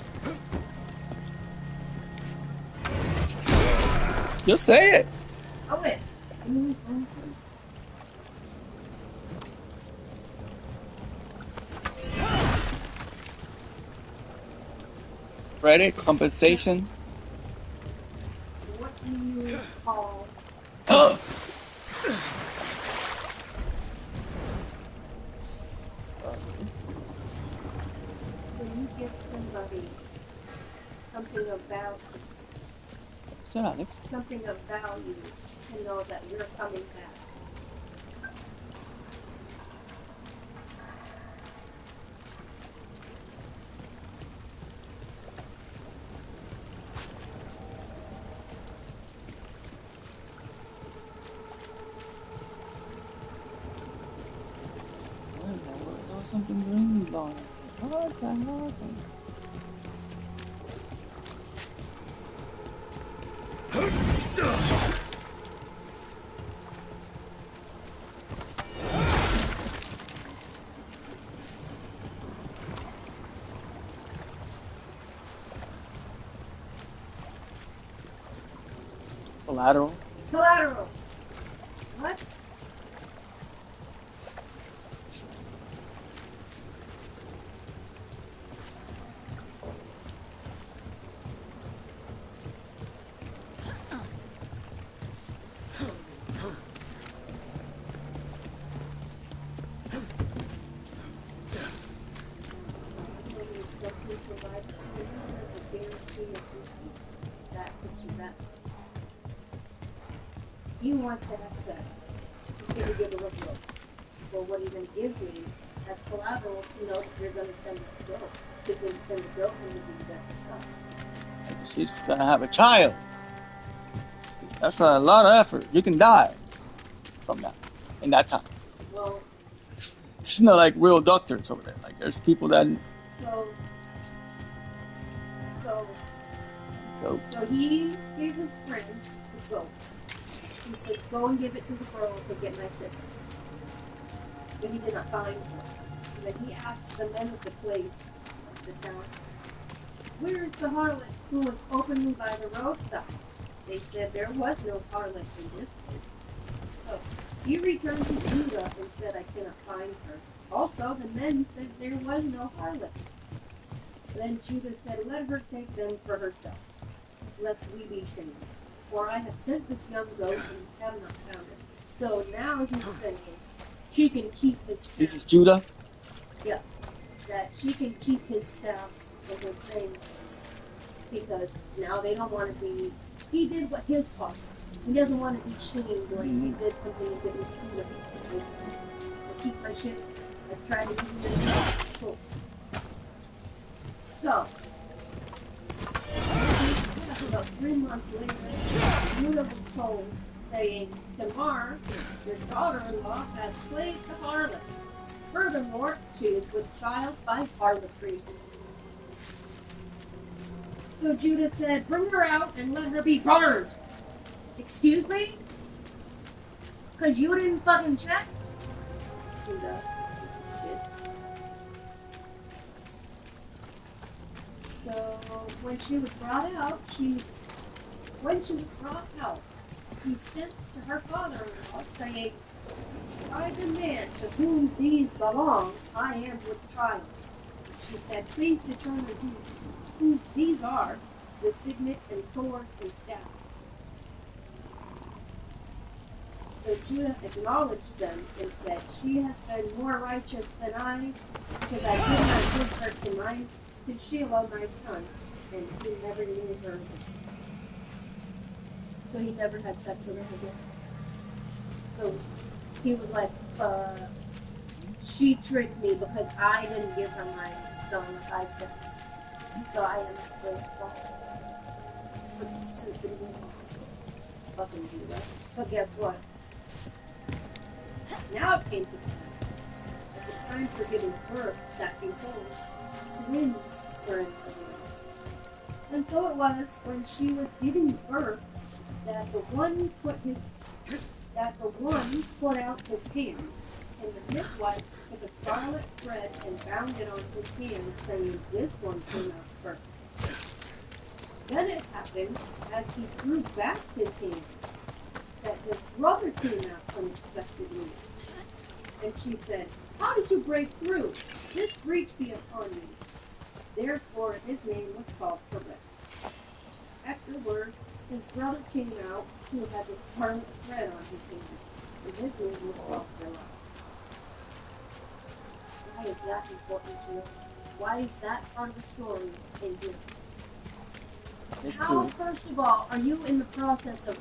Just say it. oh wait. Credit, compensation. What do you call Oh. when you give somebody something of value? Sir Alex. Something of value to know that you're coming back. There was something green on it. What the hell? Collateral. Collateral. What? You want to have sex. He's going to give a look. Well, what he's going to give me as collateral, you know, you're going to send the bill. You're going to send the bill and you do that stuff. Like, she's gonna have a child. That's a lot of effort. You can die from that in that time. Well, There's no like real doctors over there. Like there's people that so go. So he gave his friend the goat. He said, go and give it to the girl to get my sister. But he did not find her. And then he asked the men of the place, of the town, where is the harlot who was openly by the roadside? They said there was no harlot in this place. So he returned to Judah and said, I cannot find her. Also, the men said there was no harlot. Then Judah said, let her take them for herself, lest we be shamed. For I have sent this young goat and have not found it. So now he's saying she can keep his staff. This is Judah. Yeah. That she can keep his staff and his thing. Because now they don't want to be... He did what his part. He doesn't want to be shamed like he did something that didn't kill him. I keep my shit. I try to keep it cool. So... About 3 months later, Judah was told, saying, Tamar, your daughter-in-law, has played the harlot. Furthermore, she is with child by harlotry. So Judah said, bring her out and let her be burned. Excuse me? Because you didn't fucking check? Judah. So when she was brought out, he sent to her father-in-law, saying, I demand to whom these belong, I am with child. She said, please determine whose these are, the signet and sword and staff. So Judah acknowledged them and said, she has been more righteous than I, because I did not give her to Shiloh my son, and he never knew her again. So he never had sex with her again. So he was like, she tricked me because I didn't give her my son like I said. So I am the since the beginning. Fucking do that. But guess what? Now it came to pass. At the time for giving birth, that behold, twins were in the womb. And so it was when she was giving birth that the one put out his hand, and the midwife took a scarlet thread and bound it on his hand, saying, this one came out first. Then it happened, as he drew back his hand, that his brother came out unexpectedly. And she said, how did you break through? This breach be upon you. Therefore his name was called Perez. Afterward, his brother came out, who had the scarlet thread on his hand, and his name was called Zerah. Why is that important to you? Why is that part of the story in here? How, first of all, are you in the process of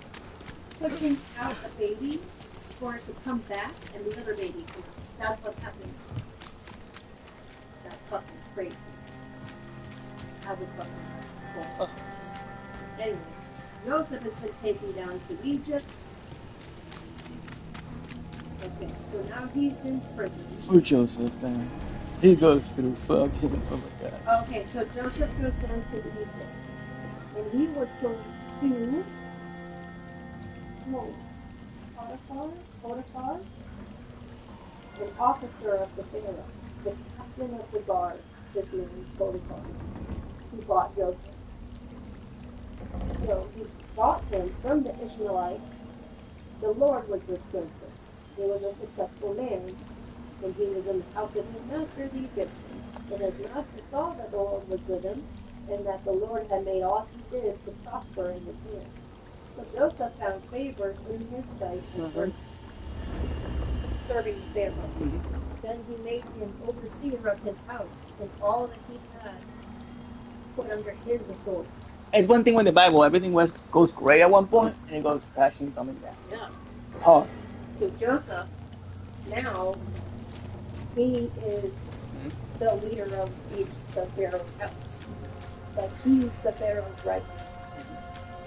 pushing out a baby for it to come back and the other baby comes out? That's what's happening. That's fucking crazy. How would fucking cool. Anyway, Joseph has been taken down to Egypt. Okay, so now he's in prison. Poor Joseph, man. He goes through fucking. Oh my god. Okay, so Joseph goes down to Egypt. And he was sold to Potiphar, an officer of the Pharaoh, the captain of the guard, his name is Potiphar, who bought Joseph. So he bought him from the Ishmaelites. The Lord was with Joseph. He was a successful man, and he was in the house of his master, the Egyptian. And his master saw that the Lord was with him, and that the Lord had made all he did to prosper in his hand. So Joseph found favor in his sight and serving Pharaoh. Then he made him overseer of his house, and all that he had put under his authority. It's one thing with the Bible, everything goes great at one point, and it goes crashing, coming down. Yeah. Hard. So Joseph, now, he is the leader of the Pharaoh's house. that he's the Pharaoh's right.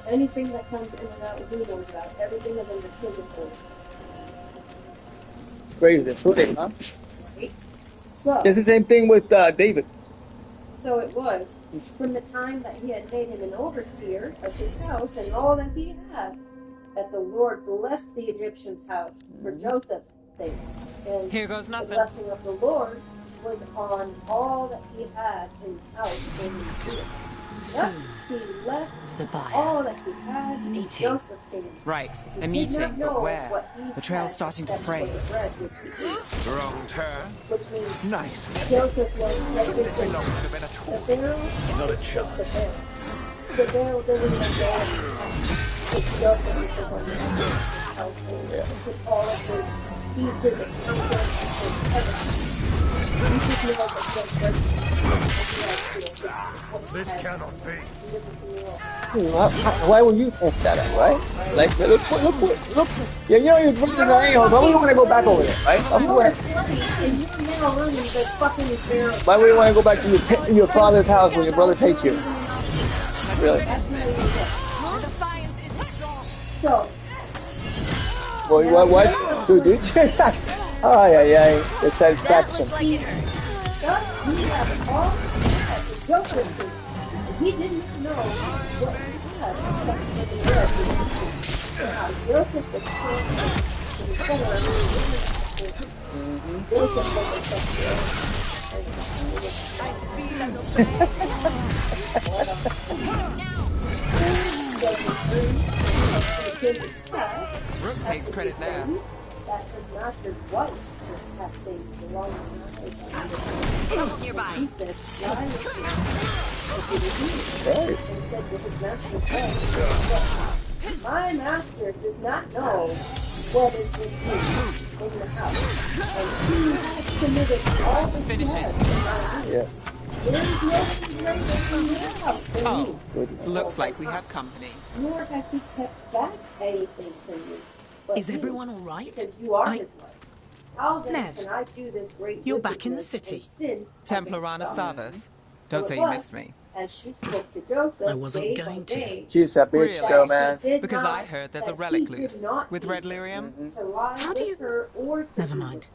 Anything that comes in and out, he knows about. Everything is under his authority. Crazy. So they, huh? Right? So, It's the same thing with David. so it was from the time that he had made him an overseer of his house and all that he had, that the Lord blessed the Egyptian's house for Joseph's sake. And Here goes the nothing. blessing of the Lord was on all that he had in his house and in his field. Thus he left The buyer. all that he had in Meeting. Joseph's hand. Right, He a did not meeting, know but where? what he The trail's had starting to except fray. for the bread which he ate, Wrong turn. which means Nice. Joseph was like this. Could have been a The tool. Pharaoh Not a was the chance. Pharaoh. The Pharaoh didn't even go and it's Joseph was the one that household. With all of his pieces and accountants and everything. He just knew what was good. This cannot be. Why would you think that, right? Like, look. Yeah, you know your brothers are angels. Why would you want to go back over there, right? You're a slave, and you're now learning the fucking Pharaoh. Why would you want to go back to your father's house when your brothers hate you? Really? That's not even it. So, Boy, what? Dude. Oh, yeah. The satisfaction. thus we have all that the Joseph did. He didn't know what he had except for the bread. Joseph was killed in the center of the Joseph Rook takes credit there. that his master's wife was captain belonging to Nearby. He said, "Why is it?" And said to his master's wife, "Look, my master does not know what is with me in the house, and he has committed all the Finish it. death in my need. Yes. There is no greater in your house than Oh, me, looks like we have company. nor has he kept back anything from you. But Is you, everyone all right? because you are I- his wife. How then Nev, can I do this great you're back in the wickedness city. and sin Templarana against God?" Savas. Don't So say it you was, missed me. as she spoke to Joseph, I wasn't day going by to. day, She's a bitch, Really? though, that man. she did Because not- I heard there's a that relic he did loose not with need red lyrium. to lie How do with you- her or to Never be mind. with her.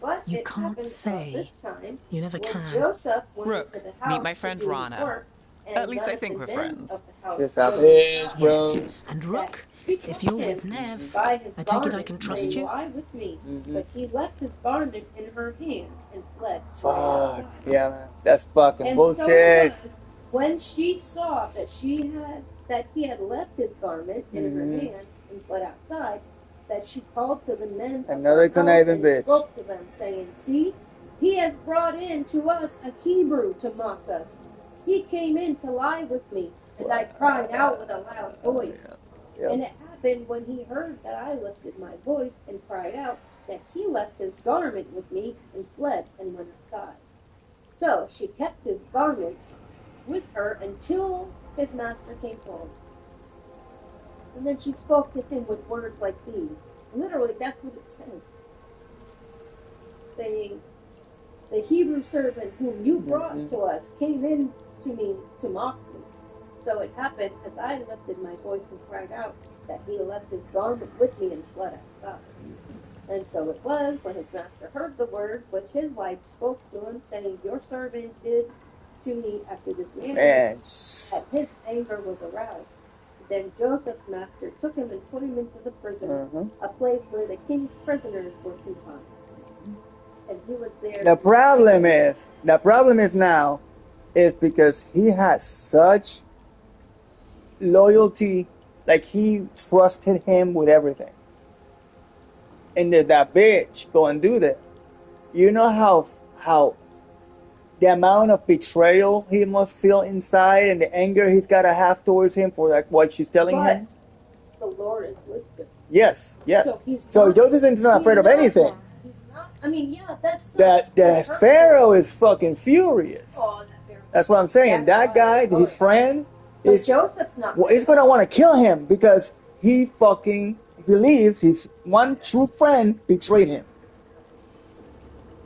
But You it can't happened say. this time You never when can. Joseph went Rook, into the meet house my to friend do his Rana. work, and At least none I of think the we're men friends. of the house She's a were bitch, bro. Yes, and Rook, She if took you're him with Nev, by his I take it I garment, can trust saying, you? "Lie with me." But he left his garment in her hand and fled. Fuck. Yeah, man. That's fucking And bullshit. so it was, when she saw that he had left his garment in her hand and fled outside, that she called to the men of Another her house conniving and bitch. spoke to them, saying, "See, he has brought in to us a Hebrew to mock us. He came in to lie with me, and I cried out with a loud voice. Yep. And it happened when he heard that I lifted my voice and cried out, that he left his garment with me and fled and went outside. So she kept his garment with her until his master came home. And then she spoke to him with words like these. Literally, that's what it says. Saying, "The Hebrew servant whom you brought to us came in to me to mock me. So it happened, as I lifted my voice and cried out, that he left his garment with me and fled outside. And so it was, when his master heard the words which his wife spoke to him, saying, Your servant did to me after this manner, Man. that his anger was aroused. Then Joseph's master took him and put him into the prison, a place where the king's prisoners were confined. And he was there. The problem is now, is because he has such loyalty, like he trusted him with everything. And then that bitch go and do that. You know how the amount of betrayal he must feel inside and the anger he's got to have towards him for like what she's telling him? The Lord is with him. Yes. So Joseph's not afraid of anything. He's not. I mean, yeah, that's The Pharaoh is fucking furious. Oh, that Pharaoh. That's what I'm saying. That guy, his friend, But Joseph's not. he's gonna want to kill him because he fucking believes his one true friend betrayed him.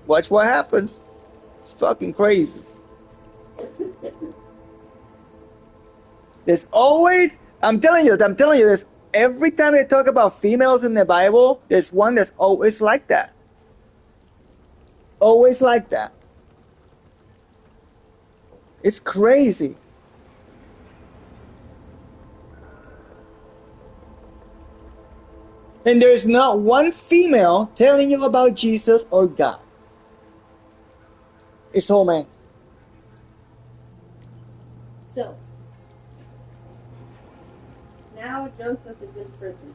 Watch what happens. It's fucking crazy. There's always, I'm telling you, there's, every time they talk about females in the Bible, there's one that's always like that. Always like that. It's crazy. And there's not one female telling you about Jesus or God. It's all men. So, now Joseph is in prison.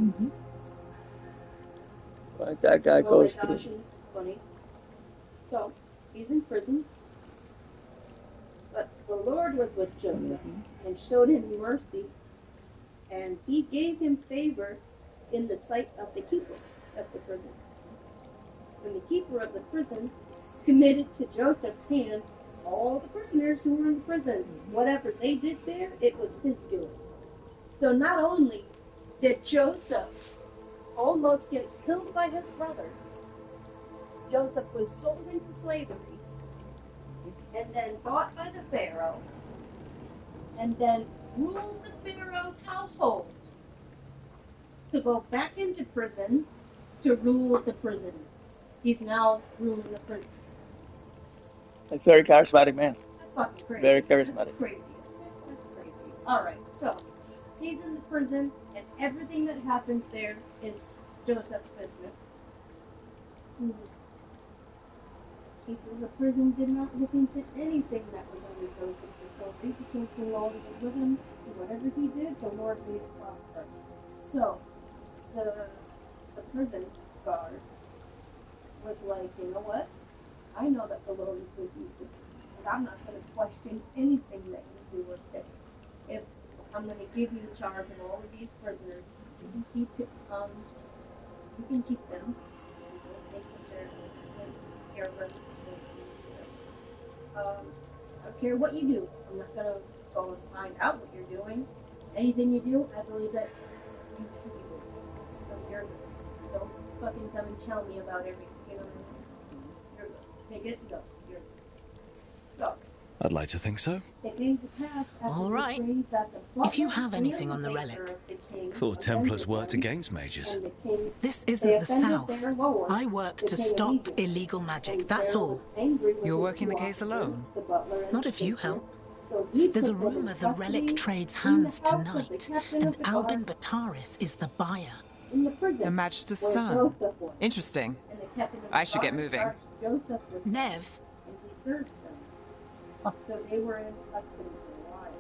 Mm-hmm. Like that guy Well, goes my gosh, through. this is funny. So, he's in prison. But the Lord was with Joseph and showed him mercy. And he gave him favor in the sight of the keeper of the prison. When the keeper of the prison committed to Joseph's hand all the prisoners who were in the prison, whatever they did there, it was his doing. So not only did Joseph almost get killed by his brothers, Joseph was sold into slavery and then bought by the Pharaoh and then ruled the Pharaoh's household to go back into prison to rule the prison. He's now ruling the prison. A very charismatic man. That's fucking crazy. Very charismatic. That's crazy. That's crazy. Alright, so he's in the prison and everything that happens there is Joseph's business. People in the prison did not look into anything that was under Joseph, so they became the Lord was with him, and whatever he did, the Lord made it prosper. So, the prison guard was like, you know what? I know that the Lord is with you, and I'm not going to question anything that you do or say. If I'm going to give you charge of all of these prisoners, you can keep it, you can keep them. I don't care what you do. I'm not gonna go and find out what you're doing. Anything you do, I believe that you should be doing. So you're good. Don't fucking come and tell me about everything. You know what I mean? You're good. Take it and go. You're good. So. I'd like to think so. All right. If you have anything on the relic. Thought Templars worked against mages. This isn't the South. I work to stop illegal magic, that's all. You're working the case alone? Not if you help. There's a rumor the relic trades hands tonight, and Albin Bataris is the buyer. Her Majesty's son. Interesting. I should get moving. Nev. So they were in custody for a while.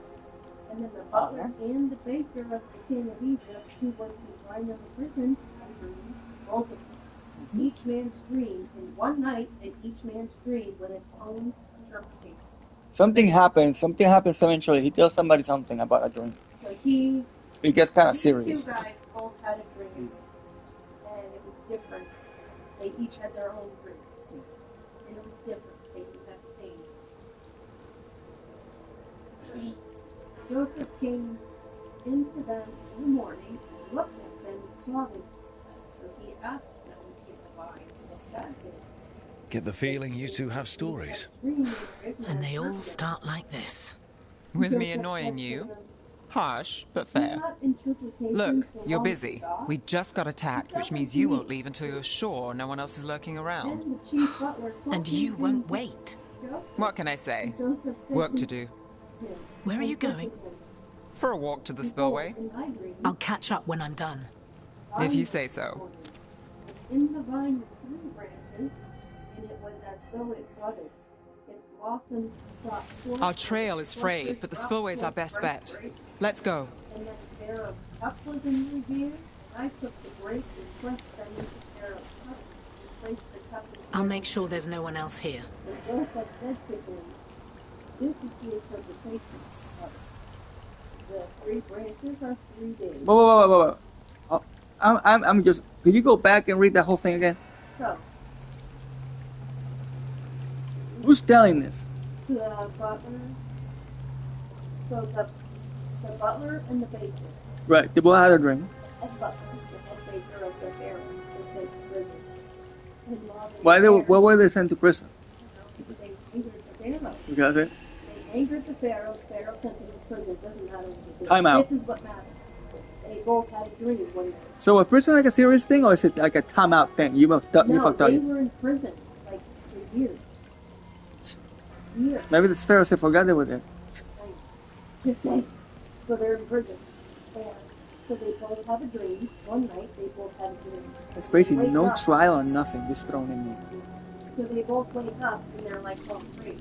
And then the butler and the baker of the king of Egypt, who was behind in the prison, both of them. Each man's dream in one night, and each man's dream with its own interpretation. Something happens eventually. He tells somebody something about a dream. So it gets kind of these serious. two guys both had a dream, and it was different. They each had their own dream. And it was different. They didn't have the same. Joseph came into them in the morning, looked at them, and saw them. So he asked them to divine what God did. Get the feeling you two have stories. And they all start like this. With me annoying you? Harsh, but fair. Look, you're busy. We just got attacked, which means you won't leave until you're sure no one else is lurking around. And you won't wait. What can I say? Work to do. Where are you going? For a walk to the spillway. I'll catch up when I'm done. If you say so. In the vine were 3 branches, and it was as though it budded. Its blossoms brought forth. Our trail is frayed, but the spillway's our best bet. Let's go. And then Pharaoh's cup was in my hand. I took the grapes and pressed them into Pharaoh's cup and placed the cup in. I'll make sure there's no one else here. And Joseph said to them, "This is the interpretation of it. The 3 branches are 3 days." Whoa. Oh, I'm just. Could you go back and read that whole thing again? So, Who's telling this? the butler. So the butler and the baker. Right. They both had a dream. The butler, the head baker of the Pharaoh, was sent to prison. And while Why were they sent to prison? They angered the Pharaoh. Because it. They angered the Pharaoh. Pharaoh sent him to prison. It doesn't matter what he did. Time out. This is what matters. They both had a dream one night. So, is prison like a serious thing, or is it like a timeout thing? You fucked up. You No, fucked up. they were in prison like for years. Years. Maybe the Pharaoh said forgot they were there. Just saying. So they're in prison. And so they both have a dream. One night they both have a dream. It's basically Wake no up. trial or nothing, just thrown in there. So they both wake up and they're like, oh, great.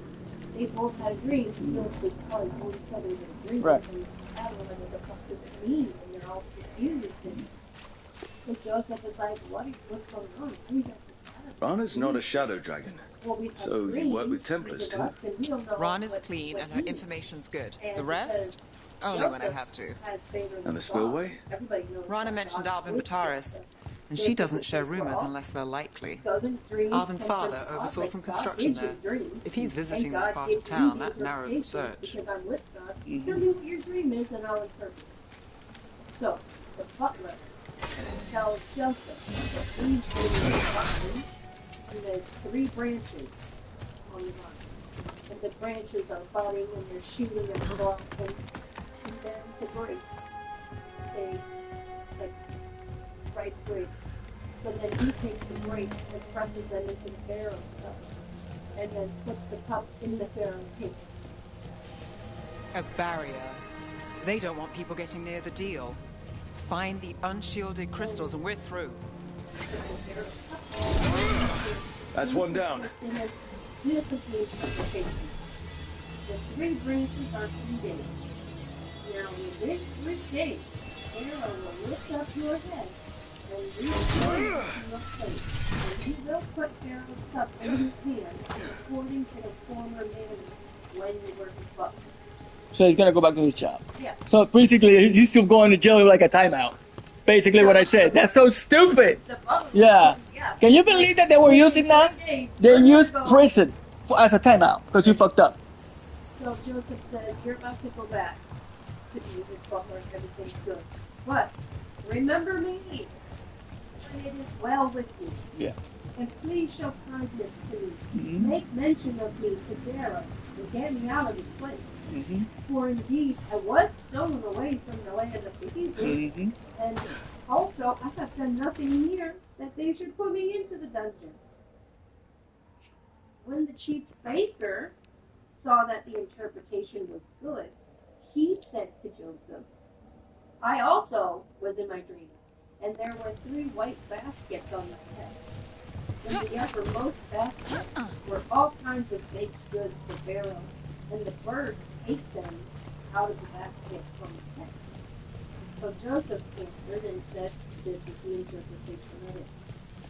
They both had a dream. So they probably told each other their dreams. Right. And I don't know what the fuck does it mean. And they're all confused. And so Joseph is like, what's going on? Why are you guys so sad? Rana's not a shadow dragon. Well, we have So you dreams work with Templars with too? us, and we don't know Ron is what- clean what and her he is. information's good. And The rest? Only when I Joseph have to. has favor of And the God. spillway? Everybody knows Rana that mentioned God Alvin is Bataris, good. and she doesn't share rumors unless they're likely. Doesn't dreams Alvin's come from father God? oversaw Like, some God construction gives you there. dreams, If he's and visiting God this part gives of town, you that narrows the interpretation, search. Because I'm with God, tell me what your dream is, and I'll interpret. So the butler tells Joseph that he's dreaming a vine, and there's 3 branches on the vine. And the branches are budding and they're shooting and blossom. And then the grapes, they like ripe grapes. So then he takes the grapes and presses them into the Pharaoh's cup. And then puts the cup in the Pharaoh's hand. A barrier. They don't want people getting near the deal. Find the unshielded crystals and we're through. That's one down. This is the interpretation. The 3 branches are 3 days. Now, within 3 days, Pharaoh will lift up your head and restore you to your place. And you will put Pharaoh's cup in his hand according to the former manner when you were his butler. So he's gonna go back to his job. Yeah. So basically, he's still going to jail like a timeout. Basically, what I said. That's so stupid. The butler. Yeah. Yeah. Can you believe that they were using that? 3 days, They we're used gonna go. prison as a timeout because you fucked up. So Joseph says, you're about to go back to be his butler and everything's good. But remember me when it is well with you. Yeah. And please show kindness to me. Mm-hmm. Make mention of me to Pharaoh and get me out of this place. Mm-hmm. For indeed, I was stolen away from the land of the Hebrews. Mm-hmm. And also, I have done nothing here that they should put me into the dungeon. When the chief baker saw that the interpretation was good, he said to Joseph, I also was in my dream, and there were 3 white baskets on my head. In the uppermost basket were all kinds of baked goods for Pharaoh, and the birds ate them out of the basket from his head. So Joseph answered and said, this is the interpretation of it.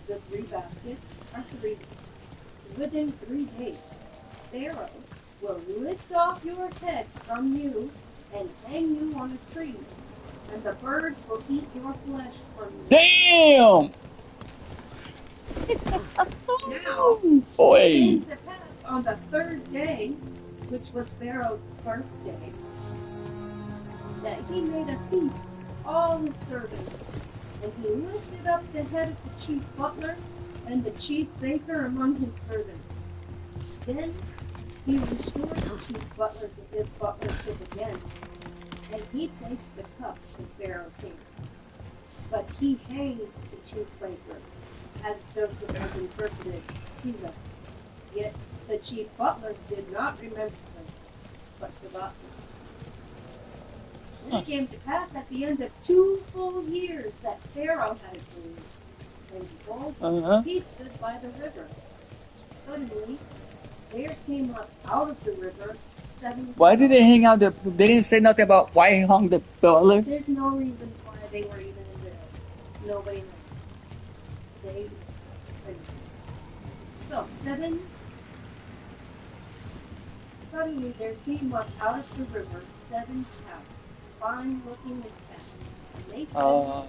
The 3 baskets are 3 days. Within 3 days, Pharaoh will lift off your head from you and hang you on a tree, and the birds will eat your flesh from you. Damn! Now, Boy. it came to pass on the 3rd day, which was Pharaoh's birthday, that he made a feast for all his servants, and he lifted up the head of the chief butler and the chief baker among his servants. Then he restored the chief butler to his butlership again, and he placed the cup in Pharaoh's hand. But he hanged the chief baker, as Joseph had interpreted to them. Yet the chief butler did not remember them, but forgot them. Then it came to pass at the end of 2 full years that Pharaoh had a dream, and behold, he stood by the river. Suddenly, there came up out of the river 7. Why did they hang out there? They didn't say nothing about why he hung the butler. There's no reason why they were even in there. Nobody knows. They. So 7. Suddenly there came up out of the river 7 cows, fine looking and fat. And they fed them.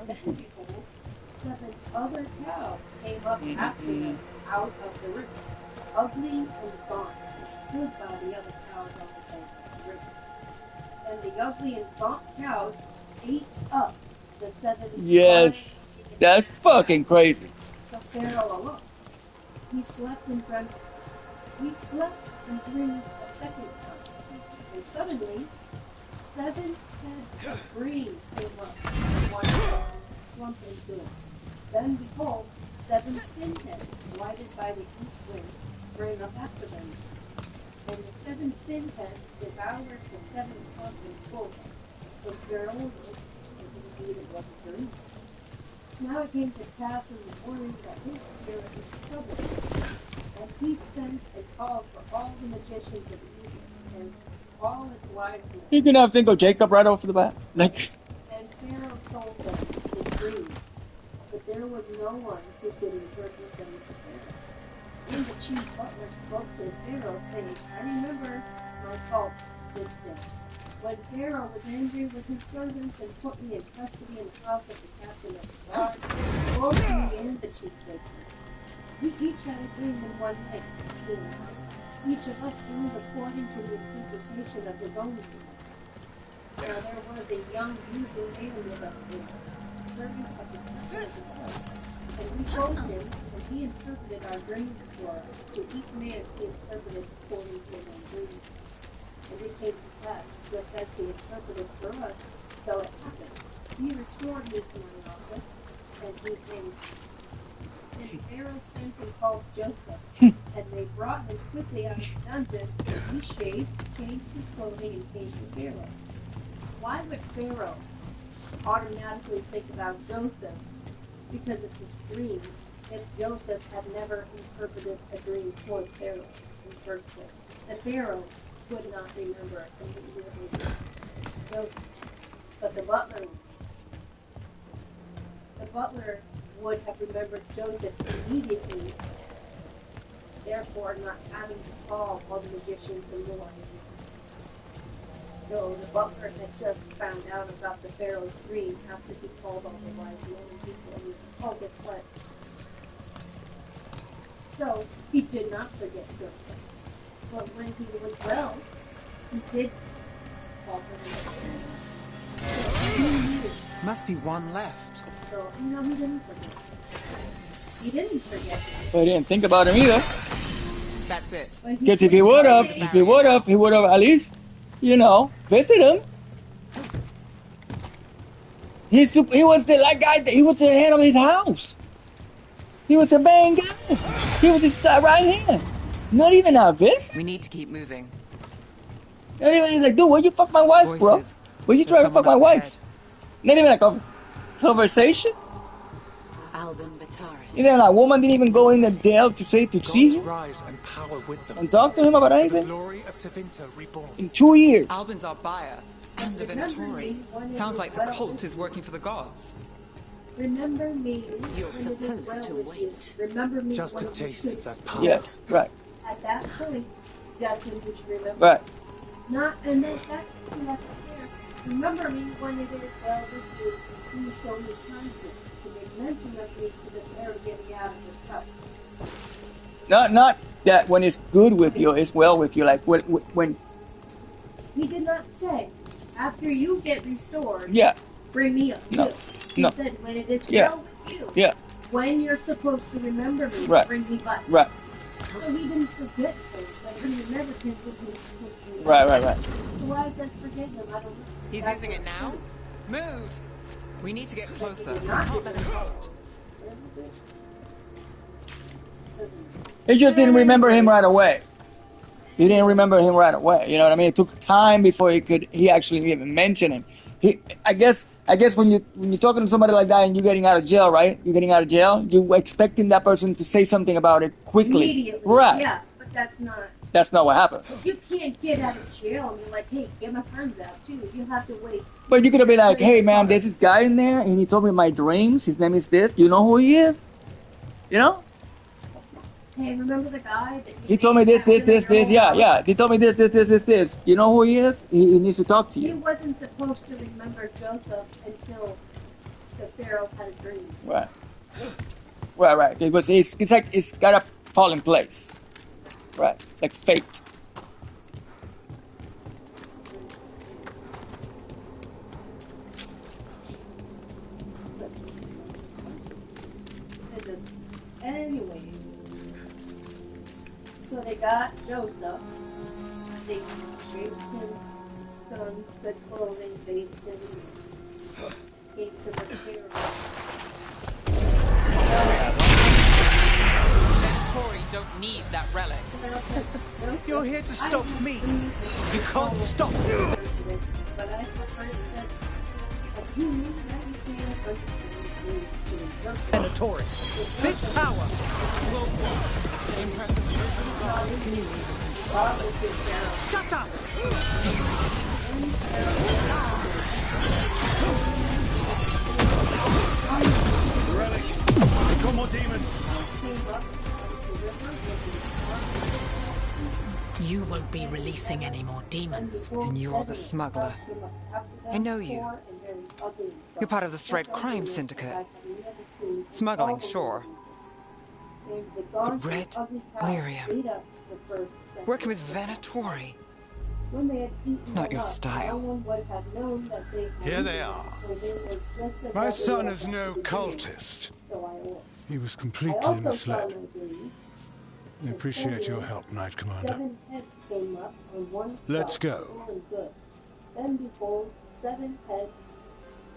Behold, 7 other cows came up after them out of the river, ugly and gaunt, and stood by the other cows on the bank of the river. And the ugly and gaunt cows ate up the 7 Yes. fine That's fucking crazy. So Pharaoh awoke. He slept and dreamt. he slept and dreamed a second time. And suddenly, 7 heads of green came up and one slumped into it. Then behold, 7 pinheads, lighted by the east wind, sprang up after them. And the 7 pinheads devoured the 7 coffins full. So Pharaoh looked, and indeed it was a dream. Now it came to pass in the morning that his spirit was troubled, and he sent and called for all the magicians of Egypt and all its wise men. You can have think of Jacob right off the bat. Like, And Pharaoh told them his dream, but there was no one who could interpret them to Pharaoh. Then the chief butler spoke to Pharaoh, saying, I remember my faults this day. When Pharaoh was angry with his servants and put me in custody in the house of the captain of the guard, both me and the chief baker. We each had a dream in one night, each of us dreamed according to the interpretation of his own dream. Now there was a young Hebrew man with us there, servant of the captain of the guard. And we told him, and he interpreted our dreams for us. To each man he interpreted according to his own dream. And it came to pass, just as he interpreted for us, so it happened. He restored me to my office, and he came. And Pharaoh sent and called Joseph, and they brought him quickly out of the dungeon, and he shaved, changed his clothing, and came to Pharaoh. Why would Pharaoh automatically think about Joseph because of his dream if Joseph had never interpreted a dream for Pharaoh in the first place? The Pharaoh would not remember immediately Joseph, but the butler would have remembered Joseph immediately, therefore not having to call all the magicians and more. So the butler had just found out about the Pharaoh's dream after he called all the wise men and people and he said, oh, guess what? So he did not forget Joseph. But when he was well, he did call him. Must be one left. So, he didn't forget. He didn't forget him. but he didn't think about him either. That's it. Because if he would have at least, visited him. He was the guy. He was the head of his house. He was the main guy. He was his right hand. Not even a visit. We need to keep moving. Not even, he's like, dude, where you fuck my wife, bro? Voices. Where you trying to fuck my wife? Not even like a conversation. Albin Bataris. Even a woman didn't even go in the Dale to see him rise and power with them. and talk to him about The anything. glory of Tevinter reborn. In 2 years. Albin's our buyer and a Venatori. Sounds like the cult is working for the gods. Remember me. You're when it is supposed well to with you. wait. Remember me Just when a it is taste good. of that power. Yes, right, At that point, that's when you should remember. right. Not, and then that's there. Remember me when it is well with you, and you show me kindness to make mention of me to the air getting out of the cup. Not that when it's good with you, it's well with you. Like when He did not say, after you get restored, yeah, bring me up No. too. He No. said, when it is Yeah. well with you, yeah, when you're supposed to remember me, Right. bring me back. right, So he didn't forget things, but he remembered him when he was supposed to remember. right. So why is that forget him? I don't know. He's That's using it what- now? Move! We need to get closer. Not Can't let him out. He just didn't remember him right away. He didn't remember him right away. You know what I mean? It took time before he actually even mention him. I guess when you're talking to somebody like that and you're getting out of jail, right? You're getting out of jail. You're expecting that person to say something about it quickly, Immediately. right? Yeah, but that's not. That's not what happened. You can't get out of jail and be like, hey, get my friends out too. You have to wait. But you could have been like, hey man, there's this guy in there and he told me my dreams. His name is this. You know who he is? You know? Hey, remember the guy that He told me this. Yeah. He told me this. You know who he is? He needs to talk to He you. wasn't supposed to remember Joseph until the Pharaoh had a dream. Right. It's like it's gotta fall in place. Right. Like fate. Anyway, so they got Joseph. They gave him some good clothing, bathed him, gave him a care. Tori don't need that relic. You're here to stop me. You can't stop me. But I prefer it said that you understand Venatori, this power will work. Shut up! Relic! Got more demons! You won't be releasing any more demons. And you're the smuggler. I know you. You're part of the Thread Crime Syndicate. Smuggling, sure. But Red Lyrium. Working with Venatori. It's not your style. Here they are. My son is no cultist. He was completely misled. I appreciate your help, Knight Commander. Let's go.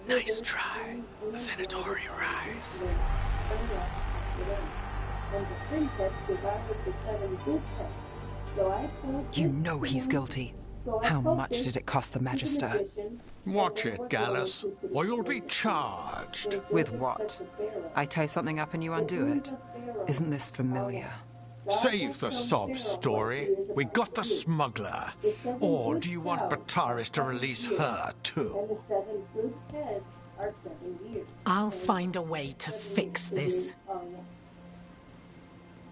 Nice try. The Venatori rise. You know he's guilty. How much did it cost the Magister? Watch it, Gallus, or you'll be charged. With what? I tie something up and you undo it. Isn't this familiar? Save the sob story. We got the smuggler. Or do you want Bataris to release her, too? I'll find a way to fix this.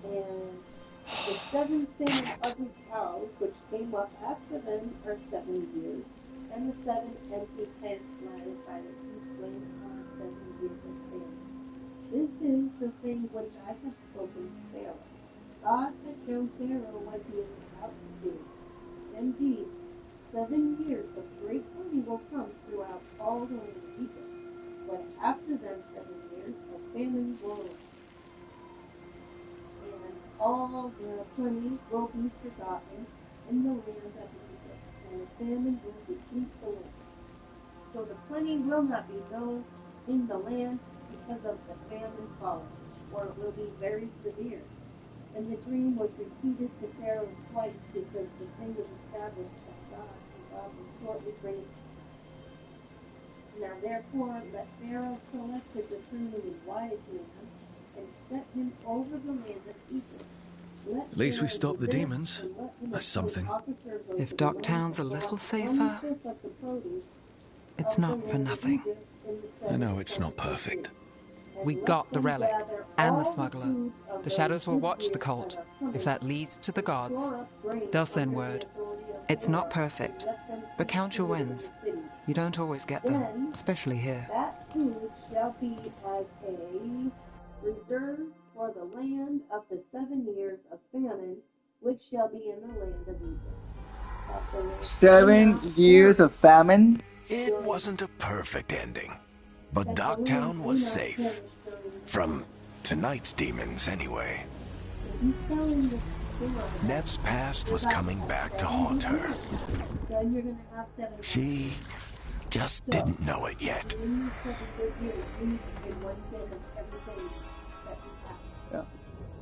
The 7 things of his cows, which came up after them, are 7 years, and the 7 empty tents lighted by the east wind are 7 years of famine. This is the thing which I have spoken to Pharaoh. God has shown Pharaoh what he is about to do. Indeed, 7 years of great plenty will come throughout all the land of Egypt, but after them 7 years of famine will arise. All the plenty will be forgotten in the land of Egypt, and the famine will defeat the land. So the plenty will not be known in the land because of the famine following, or it will be very severe. And the dream was repeated to Pharaoh twice because the thing was established by God, and God will shortly bring it. Now therefore let Pharaoh select a discerning wise man, and set him over the land of Egypt. At least we stopped the demons. That's something. If Docktown's a little safer, it's not for nothing. I know it's not perfect. We got the relic and the smuggler. The shadows will watch the cult. If that leads to the gods, they'll send word. It's not perfect, but count your wins. You don't always get them, especially here. That food shall be as a reserve for the land of the 7 years of famine, which shall be in the land of Egypt. 7 years of famine? It wasn't a perfect ending, but Docktown was safe. From tonight's demons, anyway. Nev's past was coming back to haunt her. She just didn't know it yet. Yeah.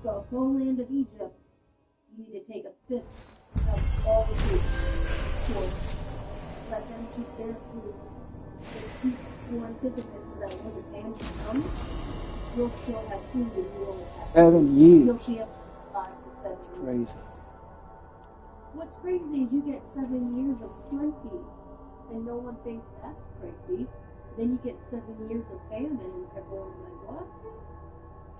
So, whole land of Egypt, you need to take a fifth of all the food. Let them keep their food. And keep your antithesis so that when the famine comes, you'll still have food and you only have 7 years. You'll be up to 5 to 7 years. Crazy. What's crazy is you get 7 years of plenty, and no one thinks that's crazy. Then you get 7 years of famine, and everyone's like, what?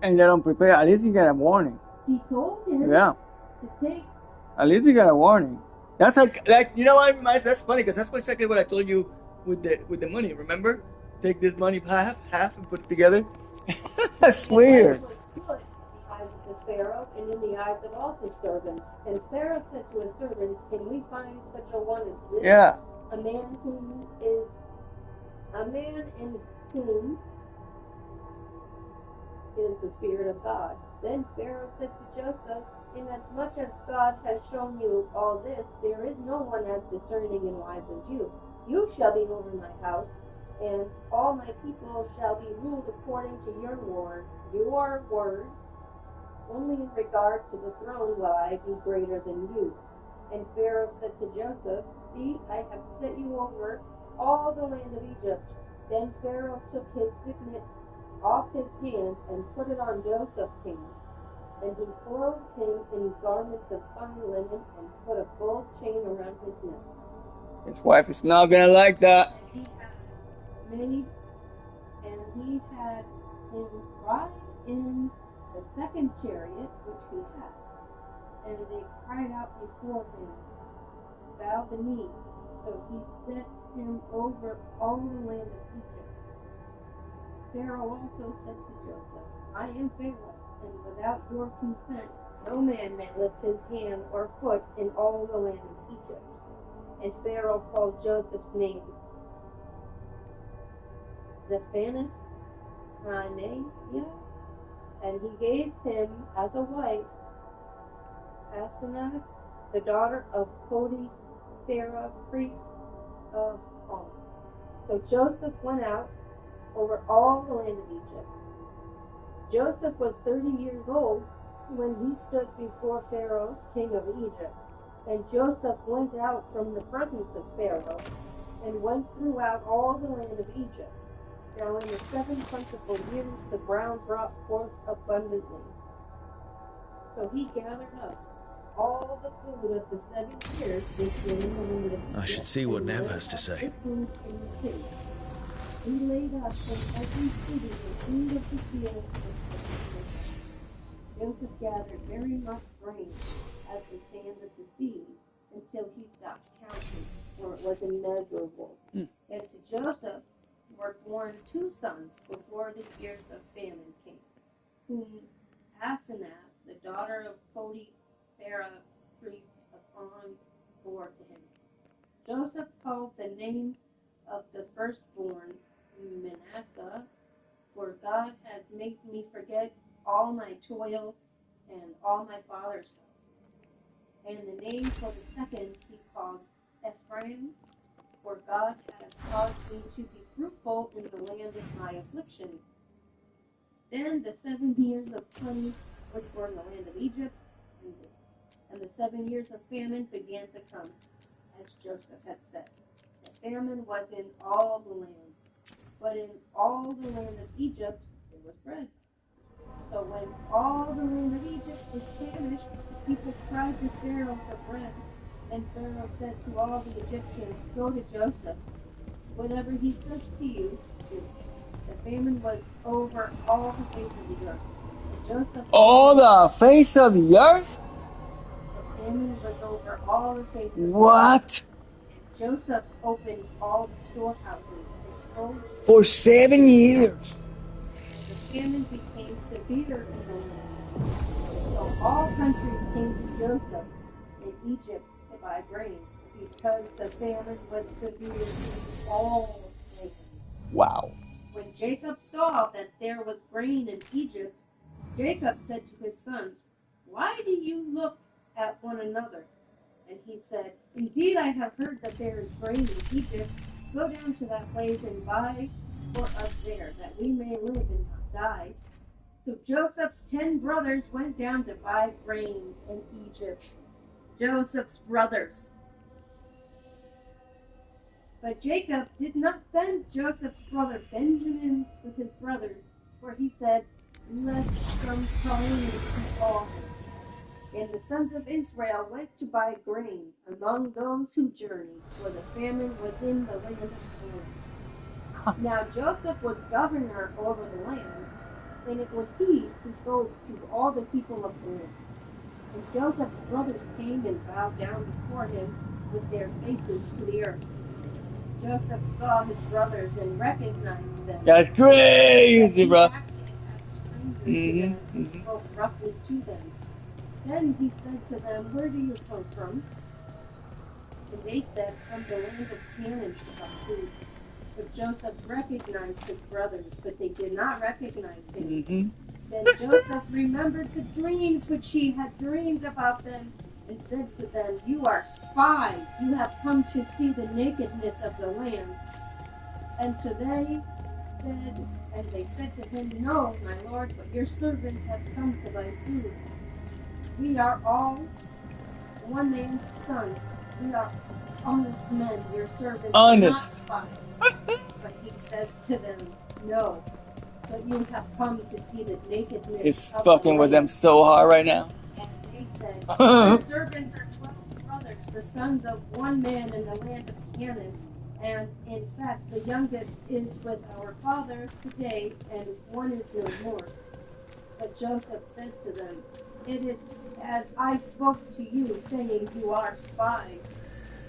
And they don't prepare. At least you get a warning. He told him Yeah. to take. At least you got a warning. That's like you know what? That's funny because that's exactly what I told you with the money. Remember, take this money half, and put it together. That's weird. It was good in the eyes of the Pharaoh and in the eyes of all his servants. And Pharaoh said to his servants, "Can we find such a one as this? Yeah. A man in whom is the Spirit of God." Then Pharaoh said to Joseph, Inasmuch as God has shown you all this, there is no one as discerning and wise as you. You shall be over my house, and all my people shall be ruled according to your word. Only in regard to the throne will I be greater than you. And Pharaoh said to Joseph, See, I have set you over all the land of Egypt. Then Pharaoh took his signet off his hand and put it on Joseph's hand. And he clothed him in garments of fine linen and put a gold chain around his neck. His wife is not gonna like that. And he had him ride in the second chariot which he had. And they cried out before him, Bow the knee. So he set him over all the land of Egypt. Pharaoh also said to Joseph, I am Pharaoh, and without your consent no man may lift his hand or foot in all the land of Egypt. And Pharaoh called Joseph's name Zephaniah, and he gave him as a wife Asenath, the daughter of Potiphera, priest of On. So Joseph went out over all the land of Egypt. Joseph was 30 years old when he stood before Pharaoh, king of Egypt. And Joseph went out from the presence of Pharaoh and went throughout all the land of Egypt. Now in the 7 plentiful years the ground brought forth abundantly. So he gathered up all the food of the 7 years which were in the land of Egypt. I should see what Nev has to say. He laid up in every city the food of the field and Joseph gathered very much grain as the sand of the sea until he stopped counting, for it was immeasurable. And to Joseph were born 2 sons before the years of famine came, whom Asenath, the daughter of Potiphera, priest of On, bore to him. Joseph called the name of the firstborn Manasseh, for God has made me forget all my toil and all my father's house. And the name for the second he called Ephraim, for God has caused me to be fruitful in the land of my affliction. Then the 7 years of plenty which were in the land of Egypt ended, and the 7 years of famine began to come, as Joseph had said. The famine was in all the lands, but in all the land of Egypt there was bread. So when all the land of Egypt was famished, the people cried to Pharaoh for bread. And Pharaoh said to all the Egyptians, Go to Joseph. Whatever he says to you, do. The famine was over all the face of the earth. And Joseph All the face of the earth? The famine was over all the face of the earth. What? Joseph opened all the storehouses and sold For 7 years. The famine became severe in the land. So all countries came to Joseph in Egypt to buy grain, because the famine was severe in all lands. Wow. When Jacob saw that there was grain in Egypt, Jacob said to his sons, Why do you look at one another? And he said, Indeed, I have heard that there is grain in Egypt. Go down to that place and buy for us there, that we may live and not die. So Joseph's 10 brothers went down to buy grain in Egypt. Joseph's brothers. But Jacob did not send Joseph's brother Benjamin with his brothers, for he said, Lest some calamity befall him. And the sons of Israel went to buy grain among those who journeyed, for the famine was in the land of Canaan. Now Joseph was governor over the land, and it was he who sold to all the people of the land. And Joseph's brothers came and bowed down before him with their faces to the earth. Joseph saw his brothers and recognized them. That's crazy, bro. And spoke roughly to them. Then he said to them, Where do you come from? And they said, From the land of Canaan to buy food. But Joseph recognized his brothers, but they did not recognize him. Then Joseph remembered the dreams which he had dreamed about them, and said to them, "You are spies. You have come to see the nakedness of the land." And they said to him, "No, my lord, but your servants have come to buy food. We are all one man's sons. We are honest men. Your servants are not spies." But he says to them, "No, but you have come to see the nakedness It's of fucking the with them land." so hard right now. And they said, "Our servants are 12 brothers, the sons of one man in the land of Canaan. And in fact, the youngest is with our father today, and one is no more." But Joseph said to them, "It is as I spoke to you, saying, you are spies.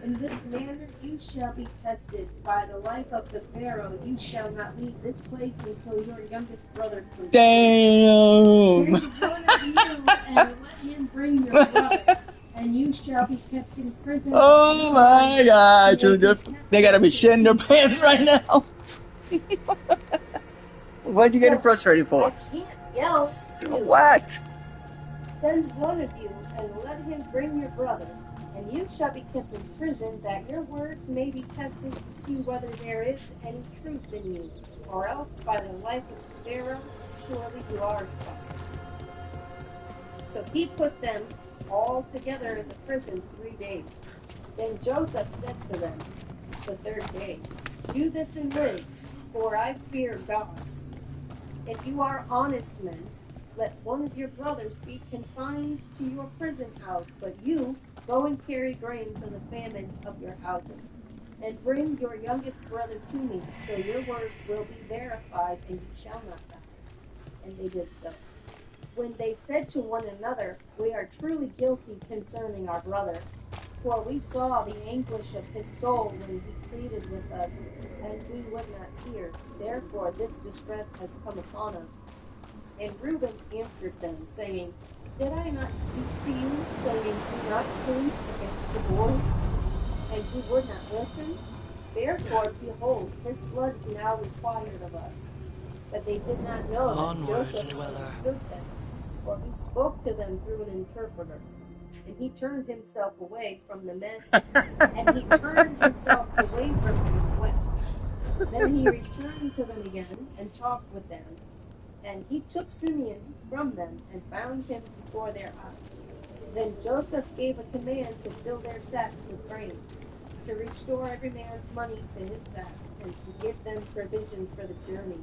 In this manner you shall be tested. By the life of the Pharaoh, you shall not leave this place until your youngest brother comes. Damn! Send one of you and let him bring your brother, and you shall be kept in prison. Oh my god, they gotta be shitting their pants right now. What are you getting frustrated for? I can't yell. What? Send one of you and let him bring your brother, and you shall be kept in prison, that your words may be tested to see whether there is any truth in you, or else by the life of Pharaoh, surely you are spies. So he put them all together in the prison 3 days. Then Joseph said to them the third day, "Do this and live, for I fear God. If you are honest men, let one of your brothers be confined to your prison house, but you go and carry grain for the famine of your houses, and bring your youngest brother to me, so your words will be verified, and you shall not die." And they did so. When they said to one another, "We are truly guilty concerning our brother, for we saw the anguish of his soul when he pleaded with us, and we would not hear. Therefore this distress has come upon us." And Reuben answered them, saying, "Did I not speak to you, saying, do not sin against the boy? And you would not listen? Therefore, behold, his blood is now required of us." But they did not know that Joseph understood them, for he spoke to them through an interpreter. And he turned himself away from the men, and he turned himself away from them and wept. Then he returned to them again and talked with them. And he took Simeon from them and bound him before their eyes. Then Joseph gave a command to fill their sacks with grain, to restore every man's money to his sack, and to give them provisions for the journey.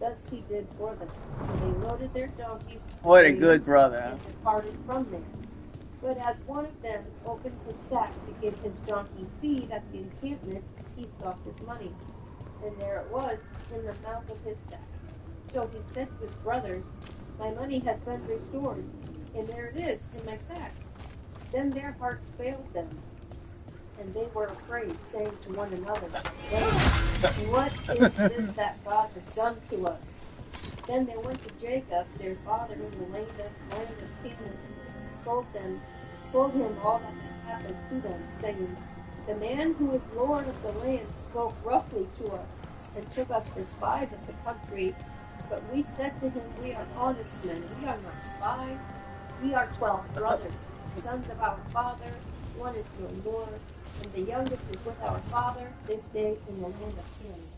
Thus he did for them. So they loaded their donkeys. What a good brother. And departed from there. But as one of them opened his sack to give his donkey feed at the encampment, he sought his money. And there it was in the mouth of his sack. So he said to his brothers, "My money has been restored, and there it is in my sack." Then their hearts failed them, and they were afraid, saying to one another, "What is this that God has done to us?" Then they went to Jacob, their father, in the land of Canaan, and told him all that had happened to them, saying, "The man who is Lord of the land spoke roughly to us, and took us for spies of the country. But we said to him, we are honest men, we are not spies. We are 12 brothers, sons of our father, one is no more, and the youngest is with our father this day in the land of Canaan."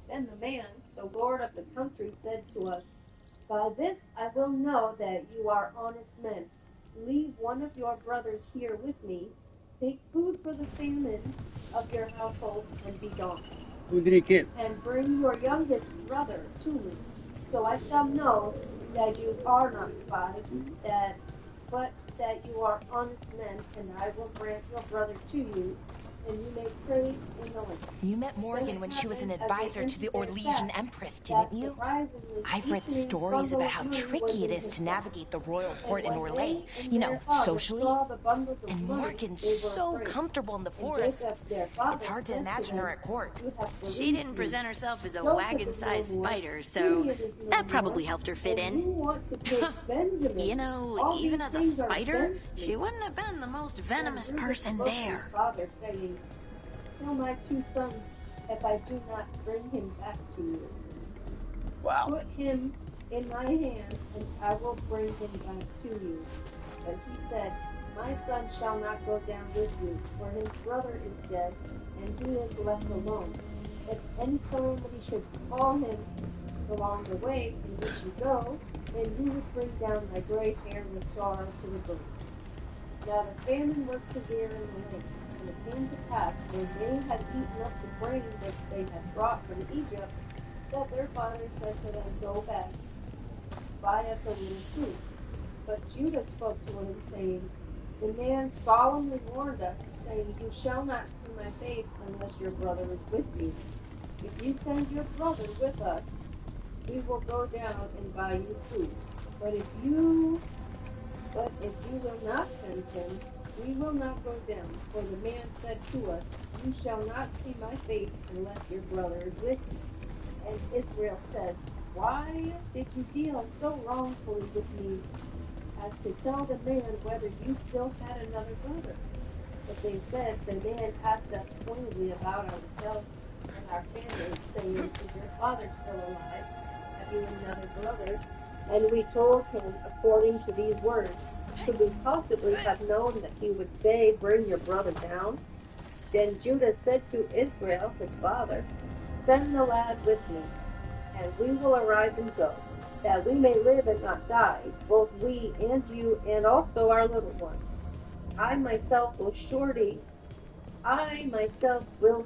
Then the man, the lord of the country, said to us, "By this I will know that you are honest men. Leave one of your brothers here with me. Take food for the famine of your household, and be gone. Who did he kill? And bring your youngest brother to me. So I shall know that you are not spies, but that you are honest men, and I will grant your brother to you, and you may trade in the land." You met Morgan when she was an advisor to the Orlesian Empress, didn't you? I've read stories about how tricky it is to navigate the royal court in Orlais, you know, socially. And Morgan's so comfortable in the forests. It's hard to imagine her at court. She didn't present herself as a wagon-sized spider, so that probably helped her fit in. You know, even as a spider, she wouldn't have been the most venomous person there. Saying, "Kill my 2 sons if I do not bring him back to you. Wow. Put him in my hand, and I will bring him back to you. But he said, my son shall not go down with you, for his brother is dead, and he is left alone. If any calamity should befall him along the way in which you go, then you would bring down my gray hair with sorrow to the birds. Now the famine was severe in the land, and it came to pass, when they had eaten up the grain which they had brought from Egypt, that their father said to them, go back, buy us a little food. But Judah spoke to him, saying, the man solemnly warned us, saying, you shall not see my face unless your brother is with you. If you send your brother with us, we will go down and buy you food. But if you will not send him, we will not go down. For the man said to us, you shall not see my face unless your brother is with you. And Israel said, why did you deal so wrongfully with me, as to tell the man whether you still had another brother? But they said, the man asked us pointedly about ourselves and our families, saying, is your father still alive? Have you another brother? And we told him according to these words. Could we possibly have known that he would say, bring your brother down? Then Judah said to Israel, his father, send the lad with me, and we will arise and go, that we may live and not die, both we and you, and also our little one. I myself will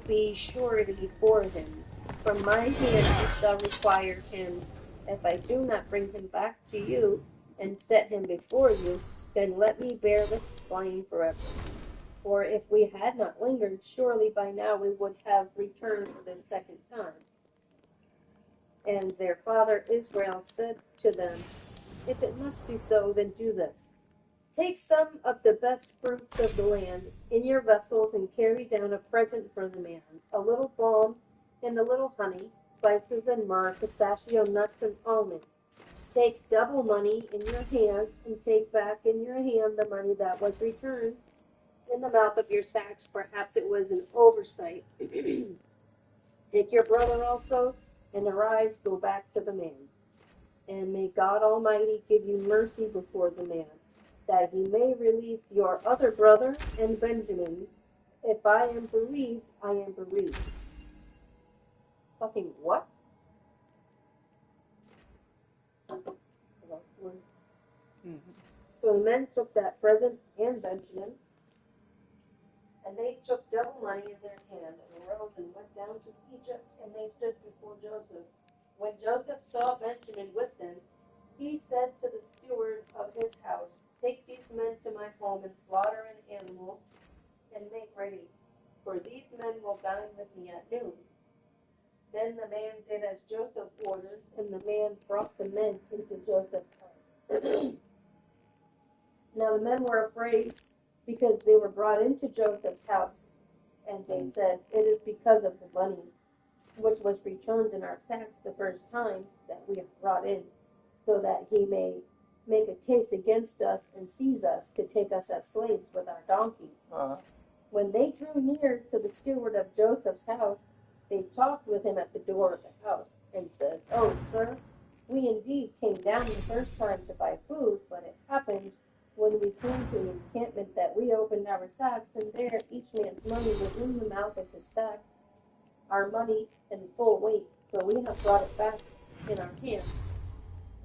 be surety for him. From my hand you shall require him. If I do not bring him back to you and set him before you, then let me bear the blame forever. For if we had not lingered, surely by now we would have returned the second time. And their father Israel said to them, if it must be so, then do this. Take some of the best fruits of the land in your vessels and carry down a present for the man, a little balm and a little honey, spices and myrrh, pistachio nuts and almonds. Take double money in your hand, and take back in your hand the money that was returned in the mouth of your sacks. Perhaps it was an oversight. Take your brother also, and arise, go back to the man. And may God Almighty give you mercy before the man, that he may release your other brother and Benjamin. If I am bereaved, I am bereaved. Fucking what? So the men took that present and Benjamin, and they took double money in their hand, and arose and went down to Egypt, and they stood before Joseph. When Joseph saw Benjamin with them, he said to the steward of his house, take these men to my home and slaughter an animal and make ready, for these men will dine with me at noon. Then the man did as Joseph ordered, and the man brought the men into Joseph's house. Now the men were afraid, because they were brought into Joseph's house, and they said, it is because of the money which was returned in our sacks the first time that we have brought in, so that he may make a case against us and seize us to take us as slaves with our donkeys. When they drew near to the steward of Joseph's house, they talked with him at the door of the house, and said, oh, sir, we indeed came down the first time to buy food, but it happened when we came to the encampment that we opened our sacks, and there each man's money was in the mouth of his sack, our money in full weight. So we have brought it back in our hands,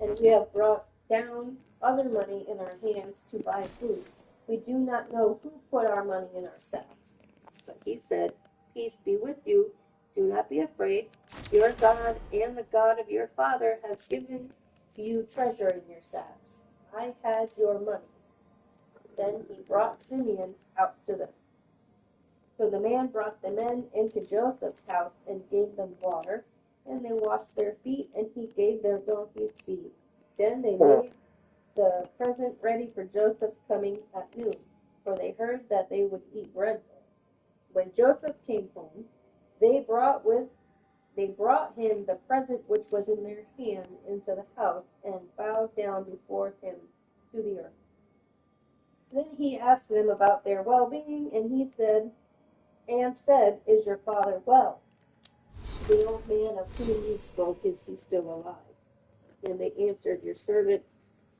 and we have brought down other money in our hands to buy food. We do not know who put our money in our sacks. But he said, peace be with you. Do not be afraid. Your God and the God of your father has given you treasure in your sacks. I had your money. Then he brought Simeon out to them. So the man brought the men into Joseph's house and gave them water, and they washed their feet, and he gave their donkeys feed. Then they made the present ready for Joseph's coming at noon, for they heard that they would eat bread there. When Joseph came home, they brought him the present which was in their hand into the house, and bowed down before him to the earth. Then he asked them about their well-being, and he said, is your father well? The old man of whom you spoke, is he still alive? And they answered, Your servant,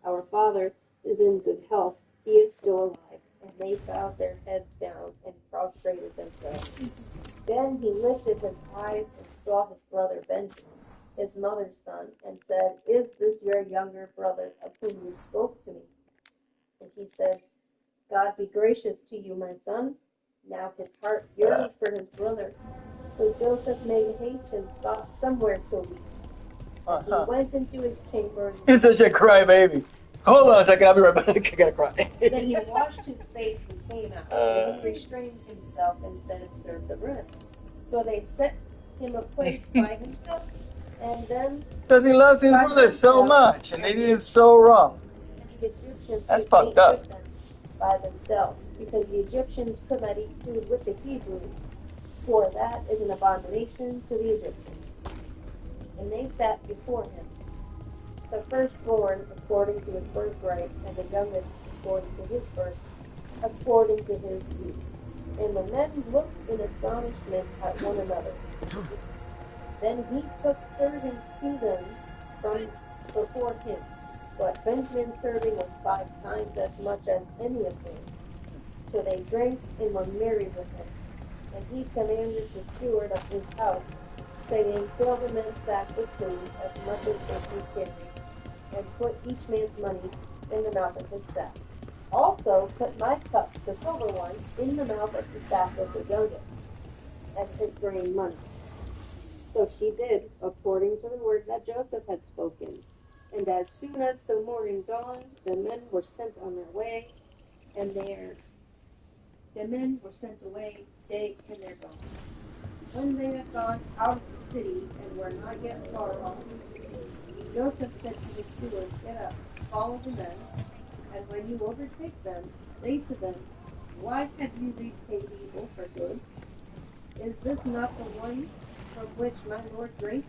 our father, is in good health. He is still alive. And they bowed their heads down and prostrated themselves. Then he lifted his eyes and saw his brother Benjamin, his mother's son, and said, Is this your younger brother of whom you spoke to me? And he said, God be gracious to you, my son. Now his heart yearned for his brother. So Joseph made haste and sought somewhere to weep. He went into his chamber. He's such a crybaby. Hold on a second, I'll be right back. I gotta cry. Then he washed his face and came out. And he restrained himself and said, Serve the bread. So they set him a place by himself. And then... Because he loves his brother so much, and they did him so wrong. The Egyptians That's fucked up. with them by themselves, because the Egyptians could not eat food with the Hebrews, for that is an abomination to the Egyptians. And they sat before him, the firstborn according to his birthright, and the youngest according to his birth, according to his youth. And the men looked in astonishment at one another. Then he took servants to them from before him. But Benjamin's serving was 5 times as much as any of them. So they drank and were merry with him. And he commanded the steward of his house, saying, Fill the men's sack with food, as much as they can carry, and put each man's money in the mouth of his sack. Also put my cup, the silver one, in the mouth of the sack of the youngest, and his grain money. So she did, according to the word that Joseph had spoken. And as soon as the morning dawned, the men were sent on their way, and the men were sent away, they and their daughters. When they had gone out of the city and were not yet far off, Joseph said to the steward, Get up, follow the men, and when you overtake them, say to them, Why have you repaid evil for good? Is this not the one from which my Lord drinks,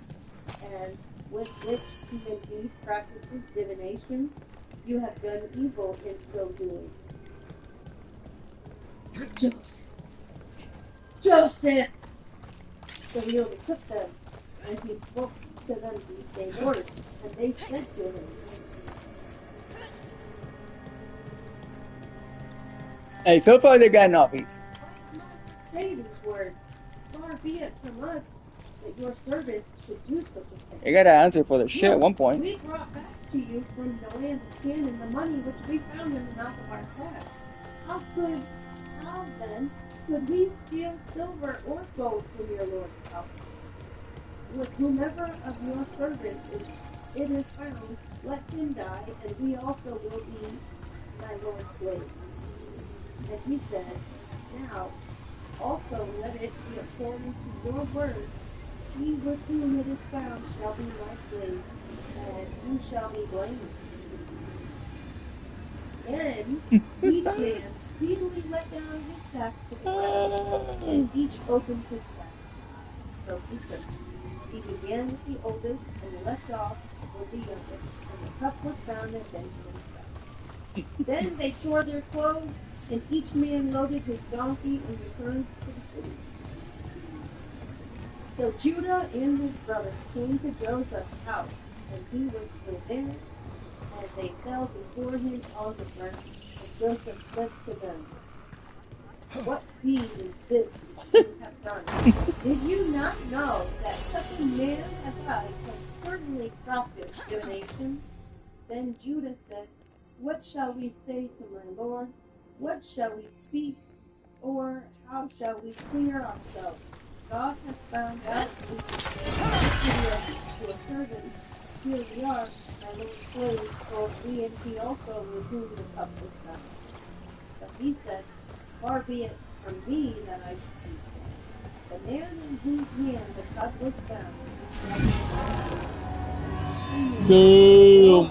and with which he indeed practices divination? You have done evil in so doing. Joseph! So he overtook them, and he spoke to them these same words, and they said to him, Hey, so far they got no peace. Say these words, far be it from us that your servants should do such a thing. They gotta answer for their shit at one point. We brought back to you from the land of Canaan the money which we found in the mouth of our sacks. How then could we steal silver or gold from your Lord's house? With whomever of your servants it is found, let him die, and we also will be my Lord's slaves. And he said, Now also let it be according to your word. He with whom it is found shall be my slave, and he shall be blameless. Then each man speedily let down his sack to the ground, and each opened his sack. So he searched. He began with the oldest and left off with the youngest, and the cup was found in Benjamin's sack. Then they tore their clothes, and each man loaded his donkey and returned to the city. So Judah and his brothers came to Joseph's house, and he was still there, and they fell before him on the ground. And Joseph said to them, What deed is this you have done? Did you not know that such a man as I can certainly practice divination? Then Judah said, What shall we say to my Lord? What shall we speak? Or how shall we clear ourselves? God has found out to a servant. Here we are, my Lord's slaves, both we and he also with whom the cup was found. But he said, Far be it from me that I should speak. The man in whose hand the cup was found. Damn!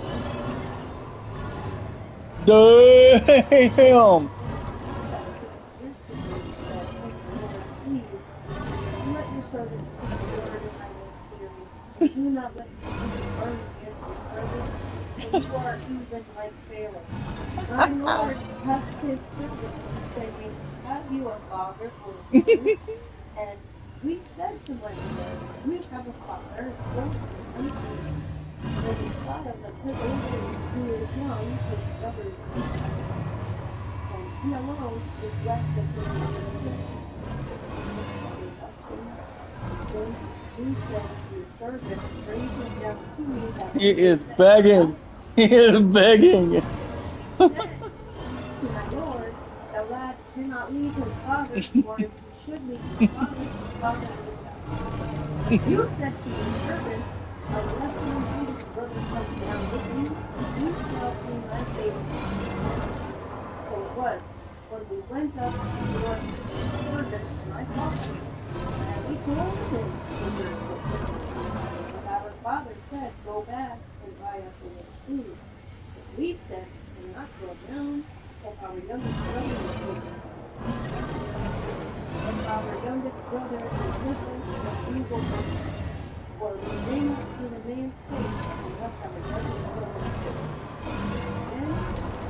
Let your servants speak the word in my Lord's hearing, and do not let me burn against your servants, for you are even like Pharaoh. My Lord asked his servants, saying, Have you a father or a mother? And we said to my Lord, We have a father, and When the child that took over who is young, his brother's and he alone is left of him. Then he said to his servant, bring him down to me that He is begging. He is begging. to my lord, the lad cannot leave his father, for if he should leave his father would die. You said to your servant, unless your youngest brother comes down with you, you shall see my face. So it was, when we went up to your servant, my father, and we told him but our father said, go back and buy us a little food. But we said, do not go down, for our youngest brother is with us. If our youngest brother is with us, then we will go. For we may not see the man's face unless our youngest brother is with us. Then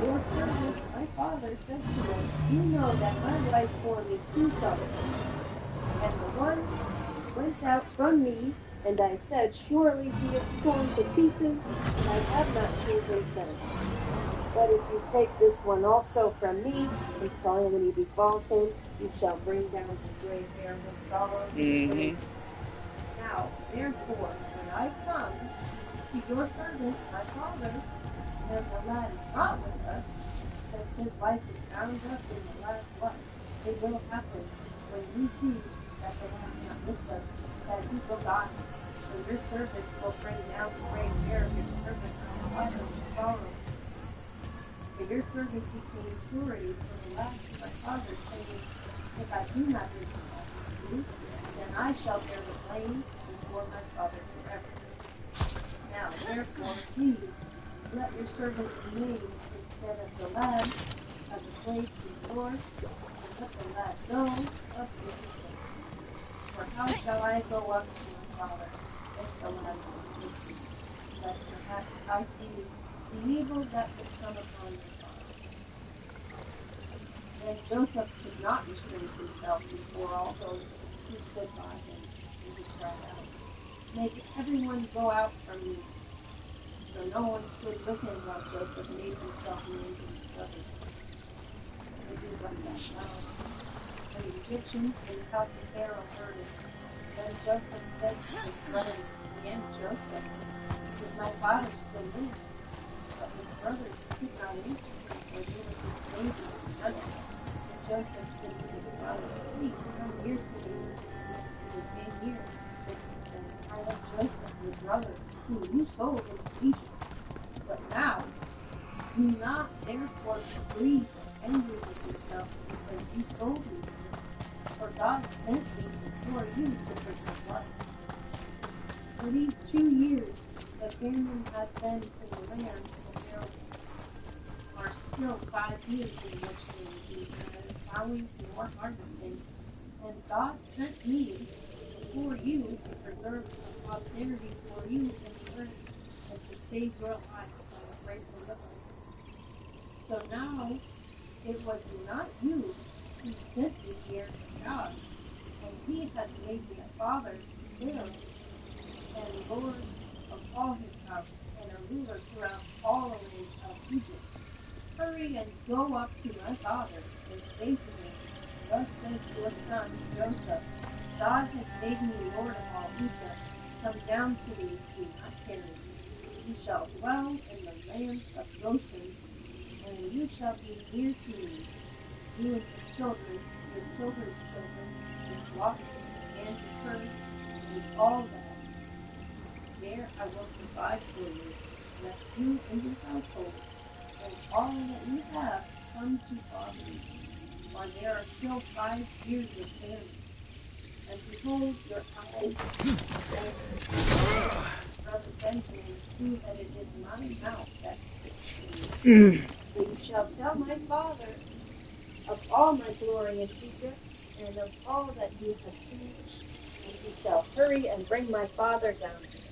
your servant, my father, said to us, you know that my wife bore me 2 sons, and the one went out from me, and I said, surely he is torn to pieces, and I have not seen him since. But if you take this one also from me, and calamity befalls him, you shall bring down his gray hair with sorrow. Now, therefore, when I come to your servant, my father, and the lad is not with us, since his life is bound up in the lad's life, it will happen when you see that the lad is not with us, that he will die. So your servant will bring down the gray hair of your servant on the life of his sorrow. And your servant became surety for the lad to my father, saying, if I do not resolve you, then I shall bear the blame before my father forever. Now, therefore, please, let your servant remain instead of the lad, of the slave to the Lord, and let the lad go of his estate. For how shall I go up to my father, if the lad is with me, that perhaps I see the evil that would come upon my father? Then Joseph could not restrain himself before all those who stood by him, and he cried out, make everyone go out from me. So no one stood with him while Joseph made himself known to his brothers. They did like that now. When the Egyptians in the house of Pharaoh heard it, then Joseph said to his brothers, again Joseph, is my father still living? But his brothers could not answer him, for they were his babies and brothers. And Joseph said to his brothers, please come here to me. And they came near, and he said, I am Joseph, your brother, whom you sold into Egypt. But now, do not therefore be grieved or angry with yourself because you sold me. For God sent me before you to preserve life. For these 2 years, the famine has been in the land, and there are still 5 years in which there will be neither plowing nor harvesting. And God sent me before you to preserve a posterity for you in the earth, and to save your lives by a great deliverance. So now it was not you who sent me here, but God, and he has made me a father to Pharaoh, and lord of all his house, and a ruler throughout all the land of Egypt. Hurry and go up to my father, and say to him, thus says your son Joseph, God has made me lord of all Egypt. Come down to me, do not tarry. You shall dwell in the land of Goshen, and you shall be near to me, you and your children, your children's children, your flocks and your herds, and all that. There I will provide for you, that you and your household, and all that you have, come to poverty, while there are still 5 years of famine. And behold, your eyes and brother Benjamin see that it is my mouth that speaks to you. So you shall tell my father of all my glory in Egypt, and of all that you have seen, and he shall hurry and bring my father down to him.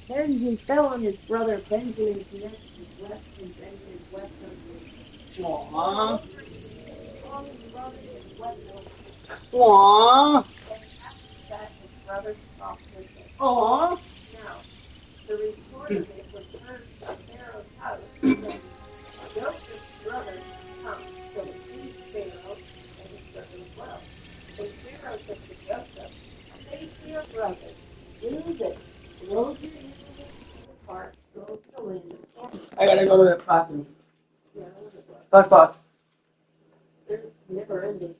Then he fell on his brother Benjamin's neck and wept, and Benjamin wept over him. Aww. All his brothers wept over him. Aww. And after that his brothers talked with him. Aww. Now, the report I gotta go to the bathroom. Pause. Never ending.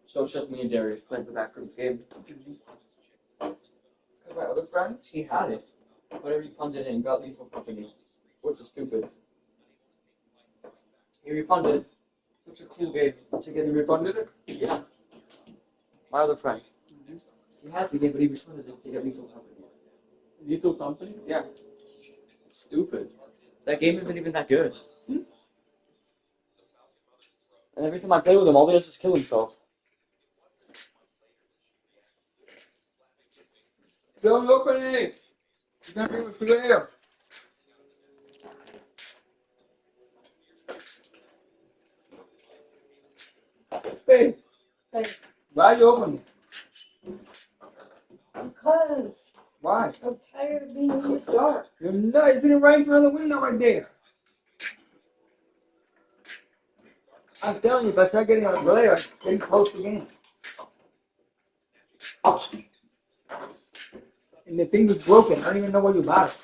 So it's just me and Darius playing the backroom game. My other friend, he had it, but he refunded it and got Lethal Company, which is stupid. He refunded. Such a cool game. To get him refunded it? Yeah. My other friend. He has the game, but he refunded it to get Lethal Company. Lethal Company? Yeah. Stupid. That game isn't even that good. And every time I play with him, all he does is kill himself. Don't open it! He's not even clear. Hey! Hey. Why are you opening it? Because. Why? I'm tired of being in the dark. You're not. It's sitting right in front of the window right there. I'm telling you, if I start getting on glare, I'm getting close to the game. And the thing was broken. I don't even know where you bought it.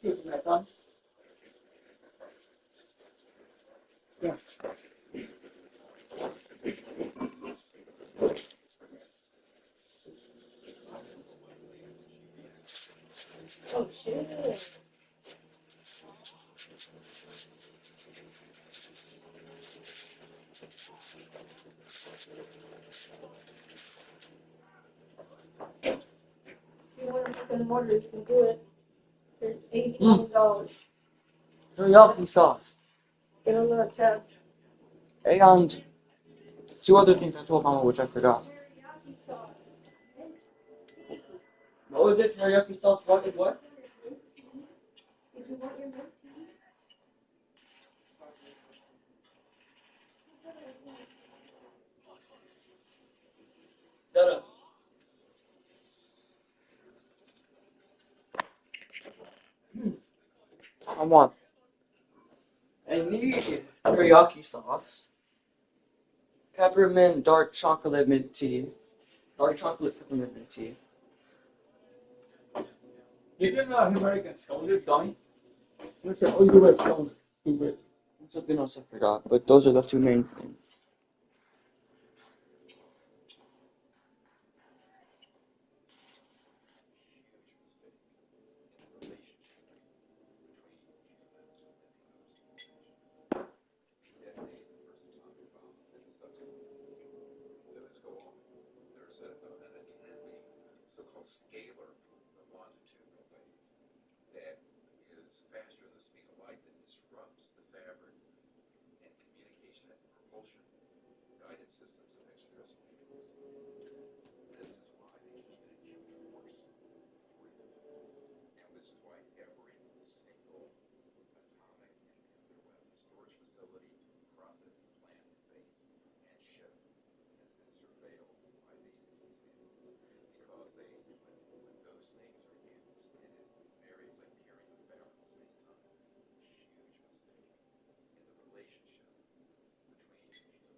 Excuse me, my son. Yeah. Oh, shit. If you want to put in order, you can do it. There's $89. Teriyaki sauce. Get on the tab. And two other things I told Mama, which I forgot. What was it? Teriyaki sauce, what? What? If you want your milk tea. Shut up. Come on. I need teriyaki sauce, peppermint dark chocolate mint tea, dark chocolate peppermint mint tea. Isn't American Stone gummy? What's that? Oh, you red stone. Stupid. Something else I forgot, but those are the two main things. Scalar of longitudinal wave that is faster than the speed of light that disrupts the fabric and communication and propulsion guided systems of extraterrestrial vehicles. This is why they keep it in huge force and this is why every single atomic and nuclear weapon storage facility, processing plant, base, and ship has been surveilled by these aliens because when those things are used, it is very, it's like tearing the fabric of space-time. Huge mistake in the relationship between human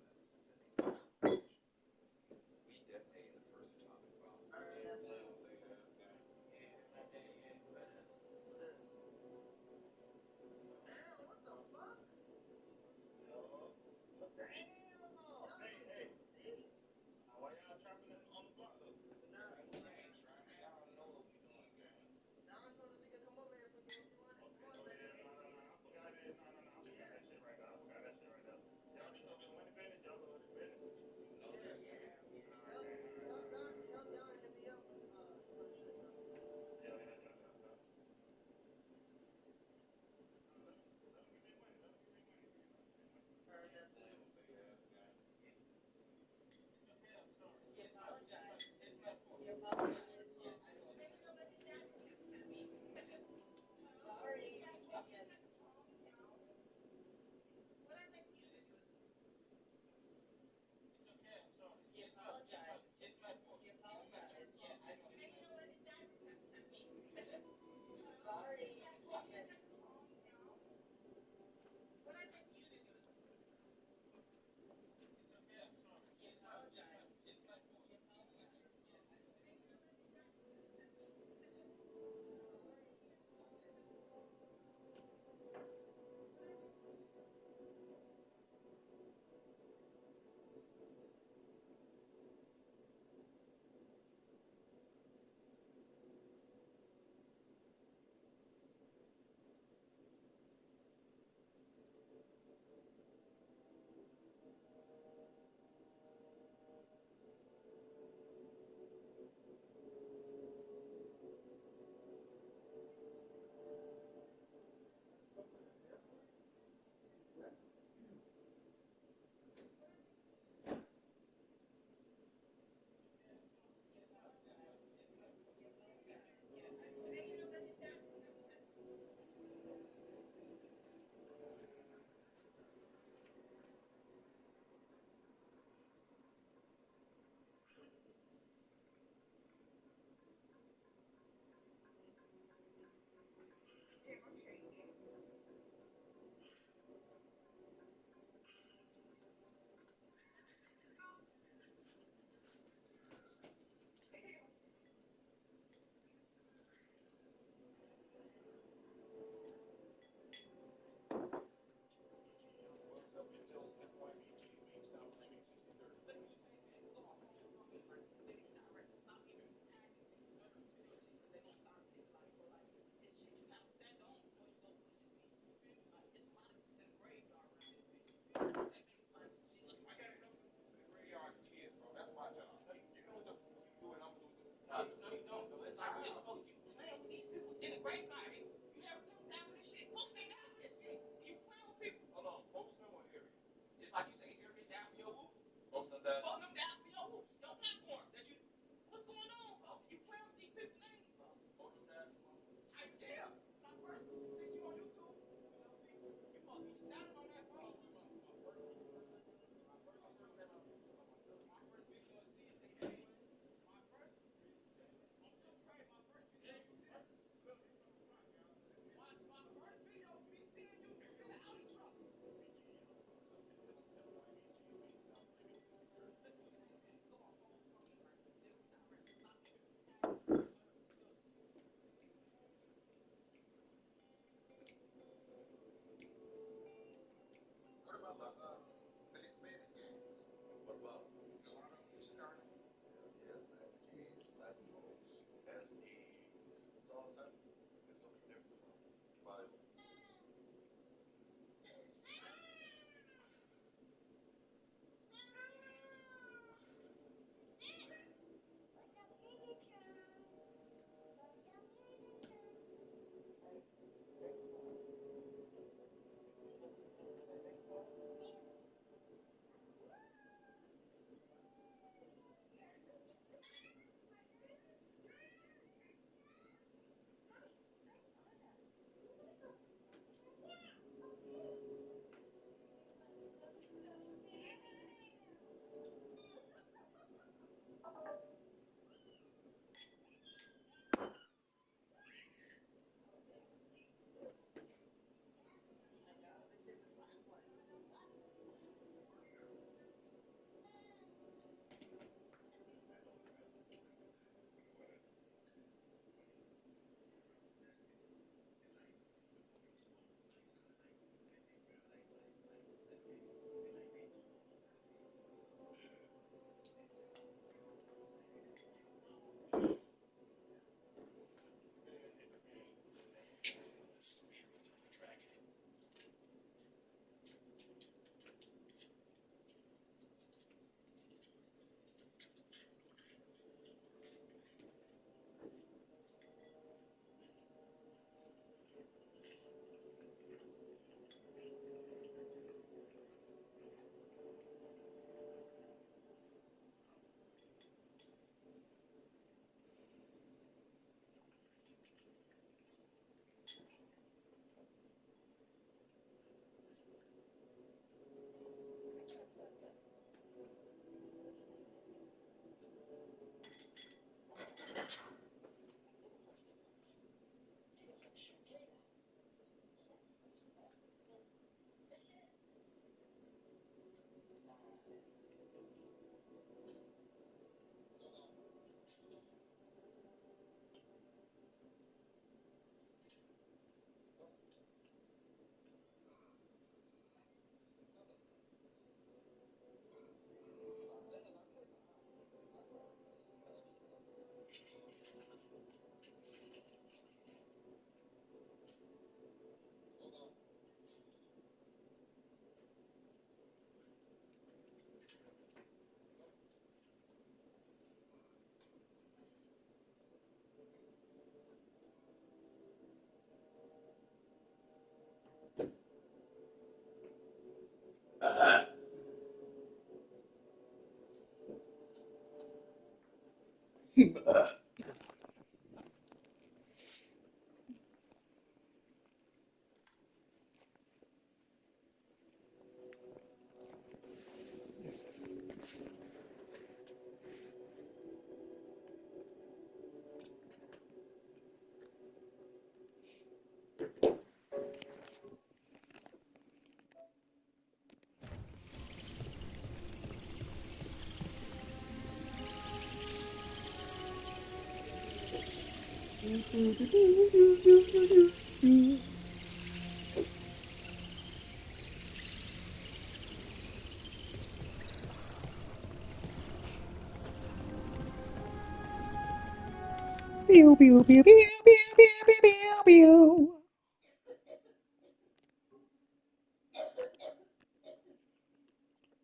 Pew pew pew pew pew pew pew pew pew.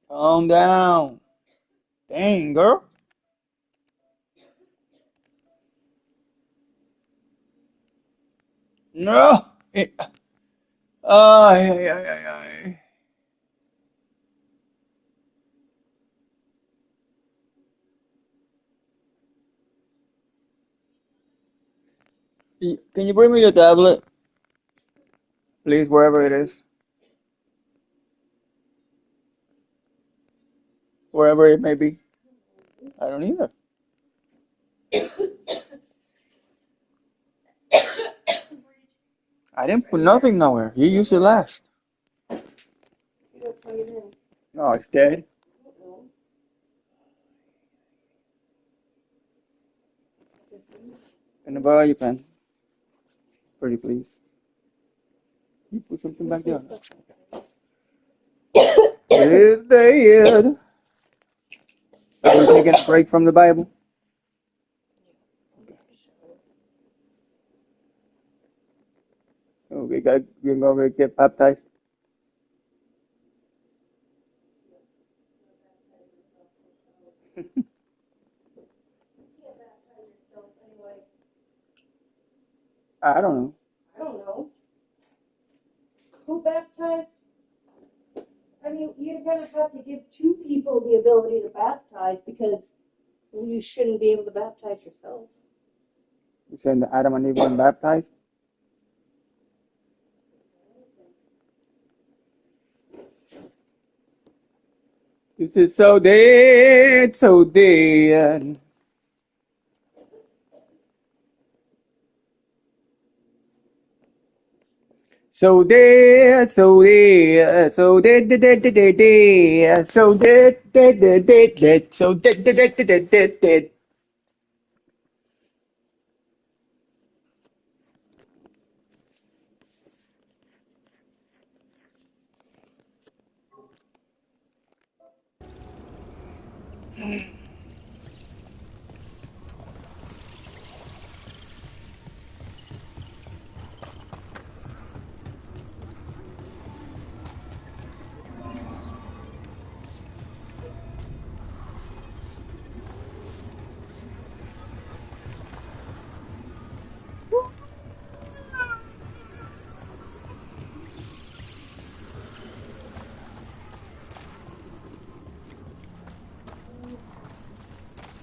Calm down. Dang, girl. No. Ay, ay, ay, ay, ay. Can you bring me your tablet? Please, wherever it is. Wherever it may be. I don't either. I didn't put nothing nowhere. You used it last. No, it's dead. Can I borrow your pen? Pretty please. You put something back there. It's dead. Are we taking a break from the Bible? Oh, you're gonna get baptized. I don't know. I don't know. Who baptized? I mean, you're going to have to give two people the ability to baptize because you shouldn't be able to baptize yourself. You saying that Adam and Eve weren't baptized? This is so dead, so dead. So dead, so dead, so dead, dead, dead, dead, dead, dead, so dead, dead, dead, dead, dead, so dead, dead, dead, dead, dead, dead.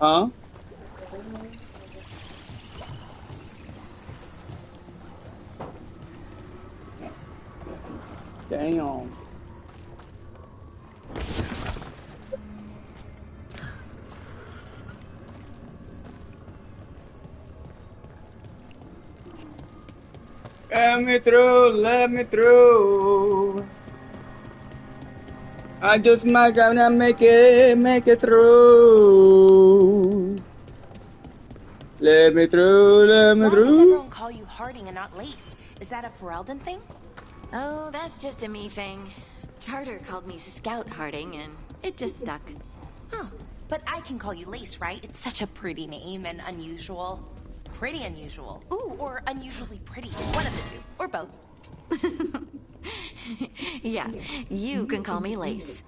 Huh? Damn. Let me through, let me through. I just might gonna make it through. Let me through, let me Why does through. everyone call you Harding and not Lace? Is that a Ferelden thing? Oh, that's just a me thing. Charter called me Scout Harding, and it just stuck. Oh, but I can call you Lace, right? It's such a pretty name and unusual. Pretty unusual. Ooh, or unusually pretty. One of the two. Or both. Yeah, you can call me Lace.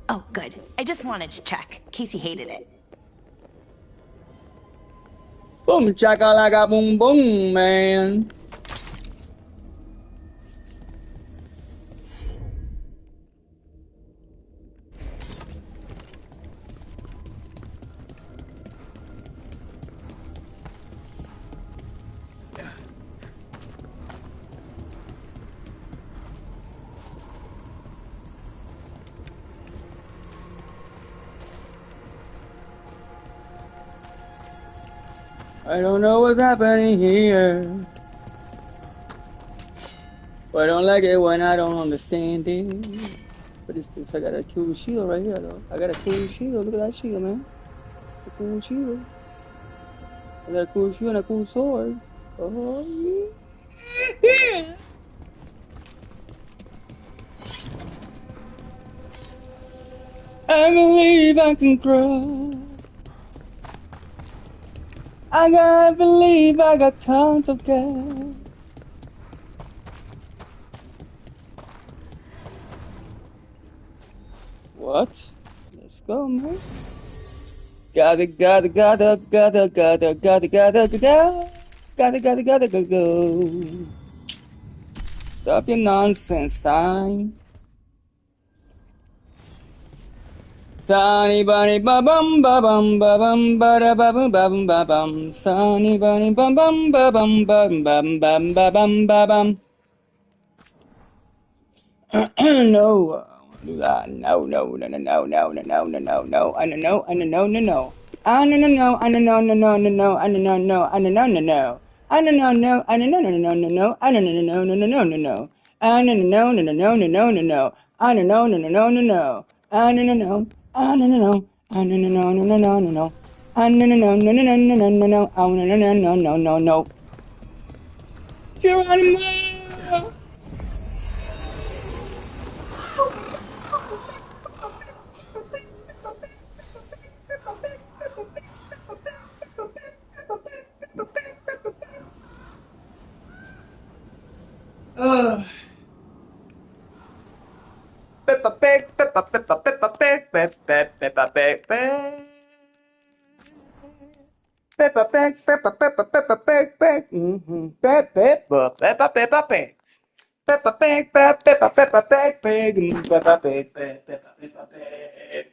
Oh, good. I just wanted to check. Casey hated it. Boom chakalaka boom boom, man. I don't know what's happening here. But I don't like it when I don't understand it. What is this? I got a cool shield right here, though. I got a cool shield. Look at that shield, man. It's a cool shield. I got a cool shield and a cool sword. Oh, yeah. I believe I can cry. I gotta believe I got tons of gas. What? Let's go, man. Gotta go. Stop your nonsense, sign. Sunny bunny ba bum ba bum ba bum ba da ba bum ba bum ba bum. Sunny bunny ba bum ba bum ba bum ba bum ba bum ba bum. No, no, no, no, no, no, no, no, no, no, no, no, I no, I no, no, no. I no, no, no, I no, no, no, no, no, no, I no, no, no, I no, no, no, no. I no, no, no, I no, no, no, no, no, no, I no, no, no, no, no, no, no, no. I no, no, no, no, no, no, no, no, no. I no, no, no, no, no, no, no. I no, no, no, I no, no, no, I no, no, no, no, no, no, no, no. I no, no, no, no, no, no, no, no, no, no. I no, no, no, no, no, no, no. Geronimo! Peppa Pig, Peppa, Peppa, Peppa Pig, Peppa, Peppa Pig, Pig. Peppa Pig, Peppa, Peppa, Peppa Pig, Pig. Peppa, Peppa, Peppa Pig. Peppa Pig, Peppa, Peppa, Peppa Pig, Pig. Peppa Pig, Peppa, Peppa Pig.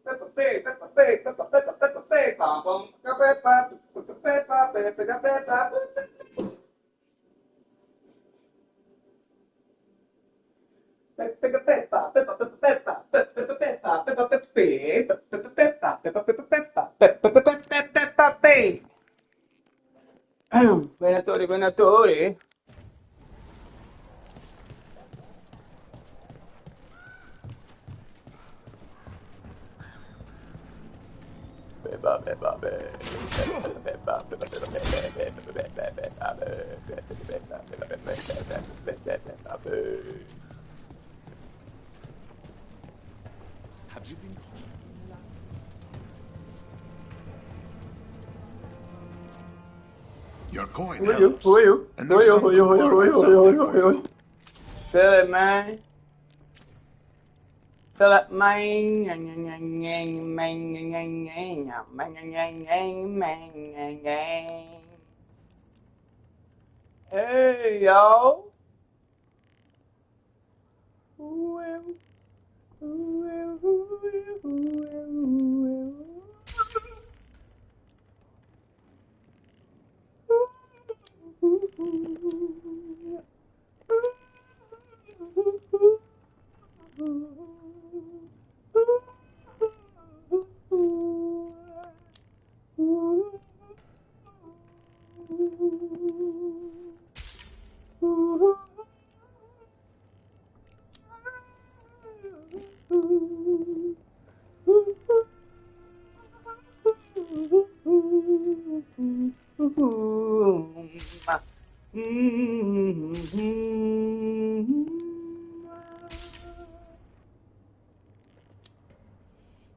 Peppa Pig, Peppa Pig, Peppa, Peppa, Peppa Pig, Peppa, Peppa, Peppa, Peppa, Peppa, Peppa. Peppa, Peppa, Peppa, Peppa, Peppa, Peppa, Peppa, Peppa, Peppa Pig, Peppa, Peppa, Peppa, Peppa, Peppa, Peppa, Peppa, Peppa Pig. Venatori, Venatori. Peppa, Peppa Pig. Peppa, Peppa, Peppa, Peppa, Peppa, Peppa Pig. Have you been home? Your coin Who are you? helps. Who are you? And Who are there's you? some Who are you? good Who are you? Who are you? bargains Who are you? out Who are there you? for Who are you. you? Sell it, man. Sell it, man. Hey, yo.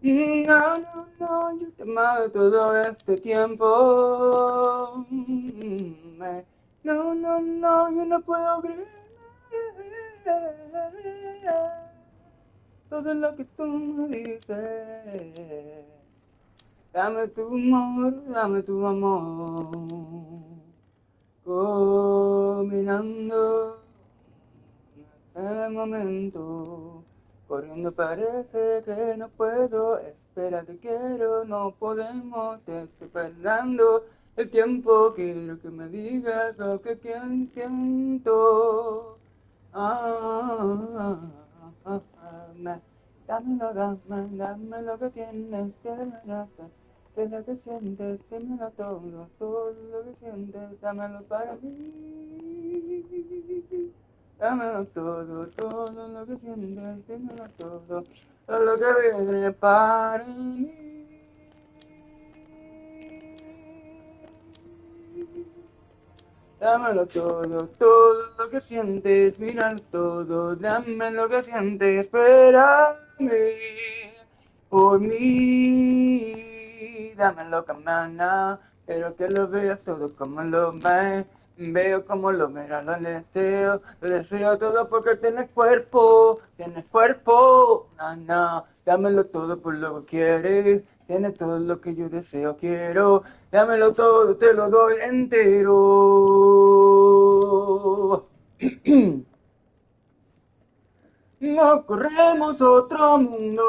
No, no, no, yo te amaba todo este tiempo. No, no, no, yo no puedo creer todo lo que tú me dices. Dame tu amor, caminando hasta el momento. Corriendo parece que no puedo, espera te quiero, no podemos, te estoy esperando el tiempo, quiero que me digas lo que siento. Dámelo, dame lo que tienes, que es lo que sientes, dímelo todo, todo lo que sientes, dámelo para mí. Dámelo todo, todo lo que sientes, dímelo todo lo que viene para mí. Dámelo todo, todo lo que sientes, míralo todo, dame lo que sientes, espérame por mí, dámelo camana, pero que lo veas todo como lo ves, veo como lo verás, lo deseo todo porque tienes cuerpo, no, dámelo todo por lo que quieres, tienes todo lo que yo deseo, quiero. Dámelo todo, te lo doy entero. No corremos otro mundo,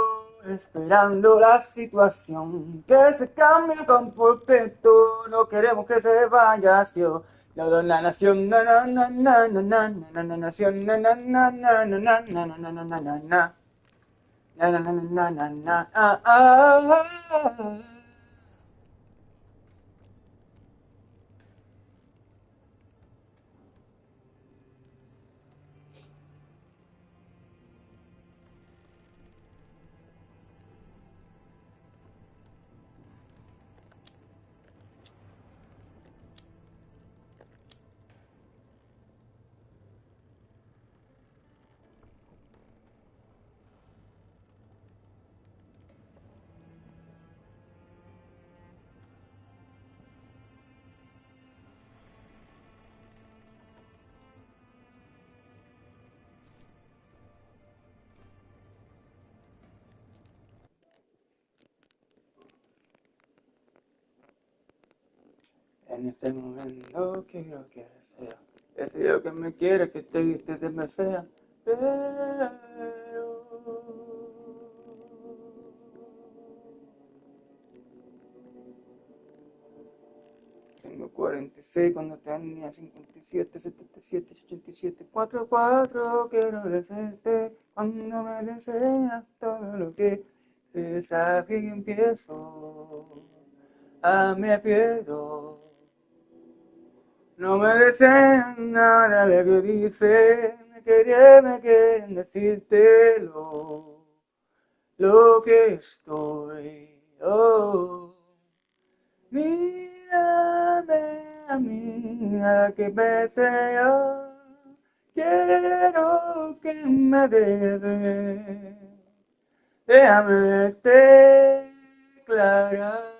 esperando la situación que se cambie con completo. No queremos que se vaya así. La nación, na na na na na na na na nación, na na na na na na na na na na na na na na na na na na En este momento quiero que sea. Deseo que me quiera, que te desea. Pero tengo 46 cuando tenía 57, 77, 87, 44. Quiero decirte cuando me deseas todo lo que se sabe y empiezo. Me pierdo. No me desean nada de que dicen, me quieren decírtelo, lo que estoy. Oh, mírame a mí, a que deseo, quiero que me debes, déjame declarar.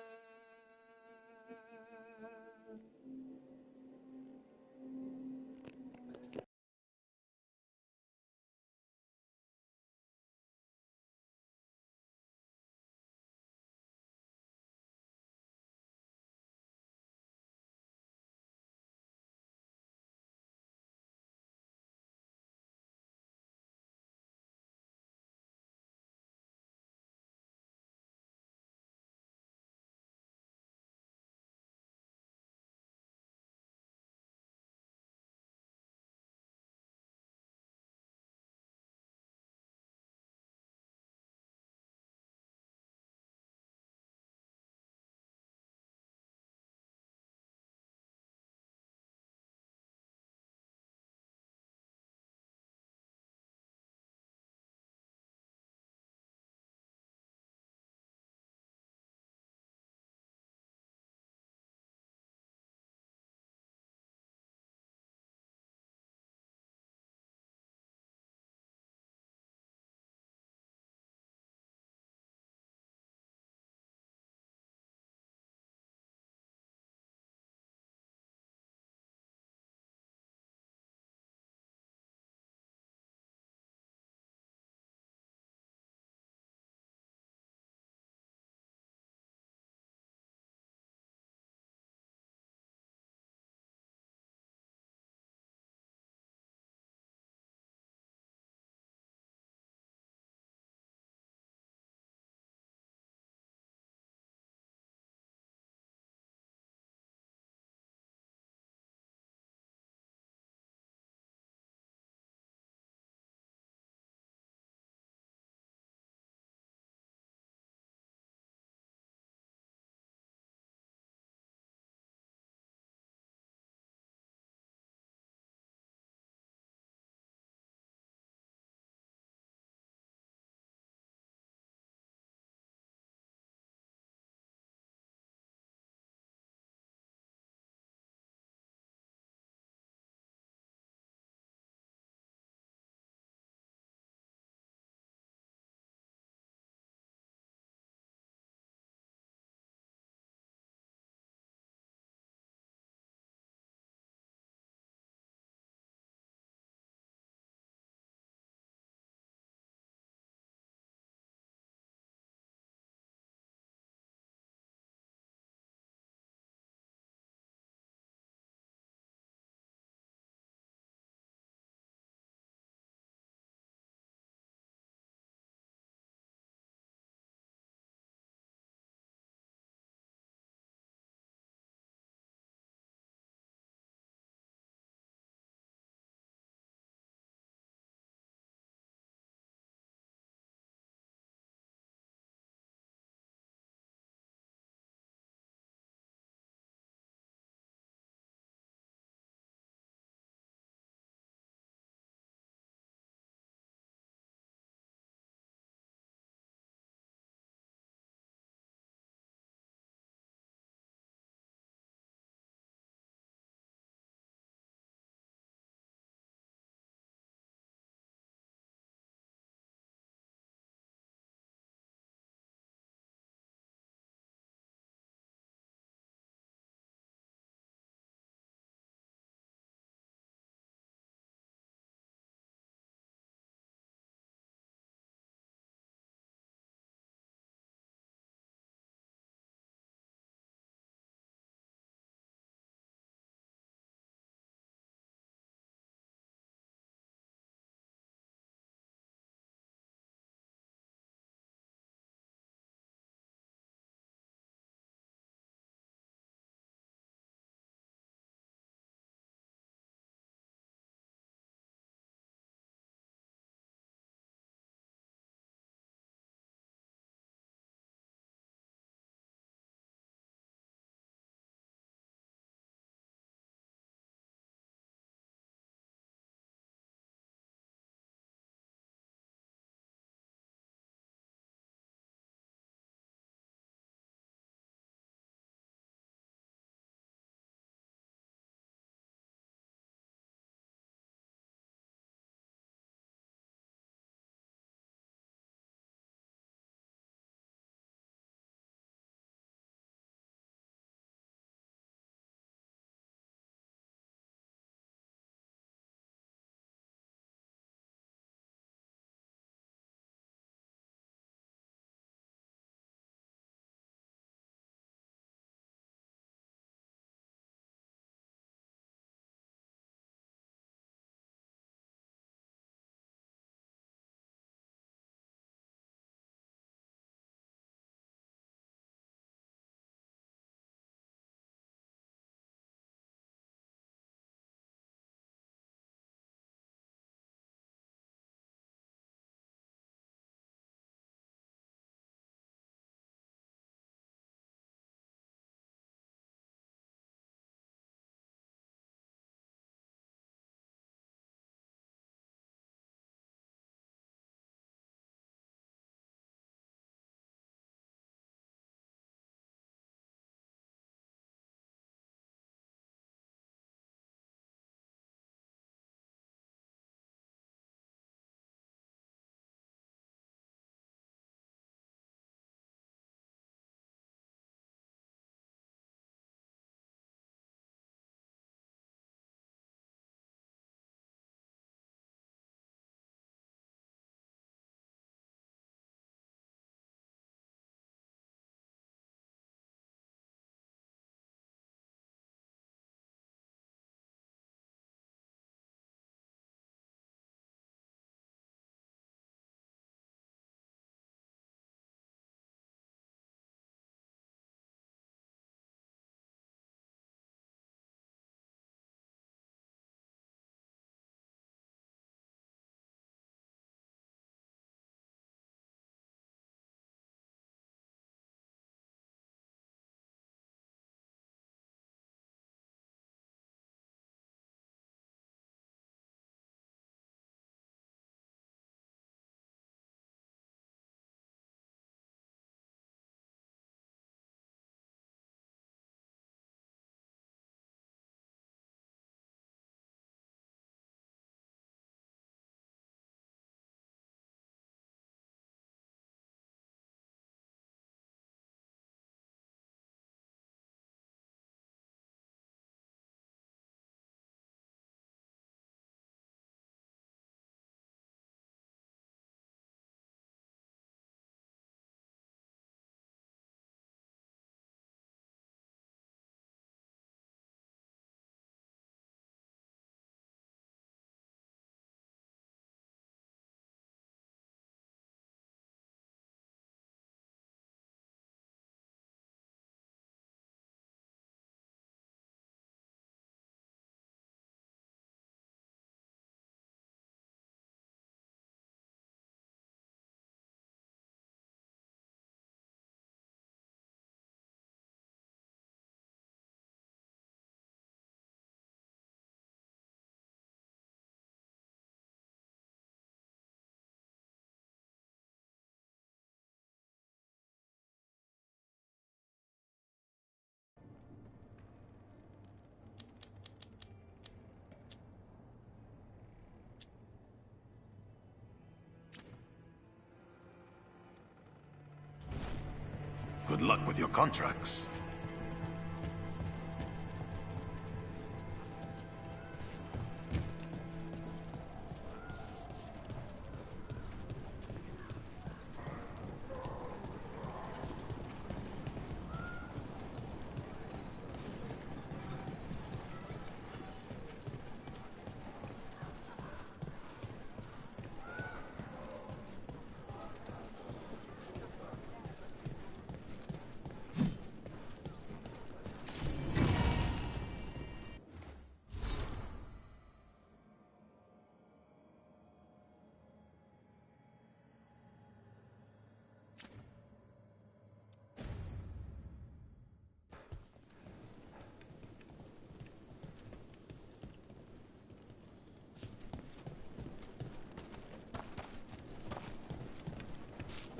Good luck with your contracts.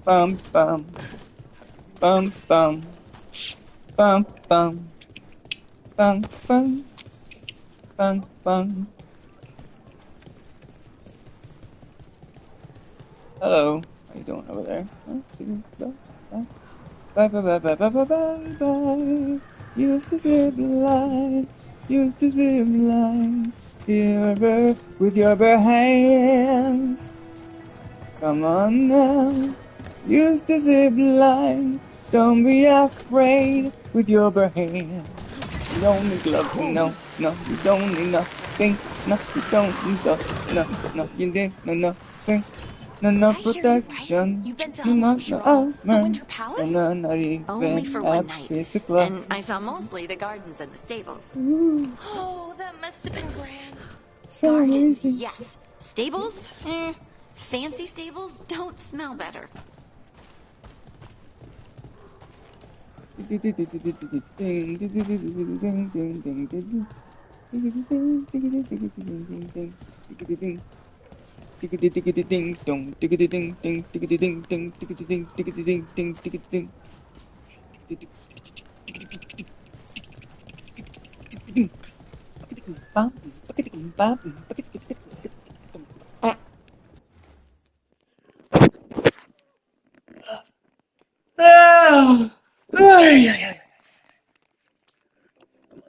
Bum bum bum bum bum bum bum bum bum bum. Hello, how you doing over there? Bye bye bye bye bye bye bye bye. Use the zip line. Use the zip line. With your bare hands. Come on now. Use the zip line. Don't be afraid with your bare hands. You don't need gloves, no, you don't need nothing, no, you don't need you need nothing, no protection. You've been to You must Montreal, armor, the Winter Palace? not Only even for have one night. basic And love. I saw mostly the gardens and the stables. Oh, that must have been grand. So Gardens, amazing. yes. Stables? Fancy stables don't smell better.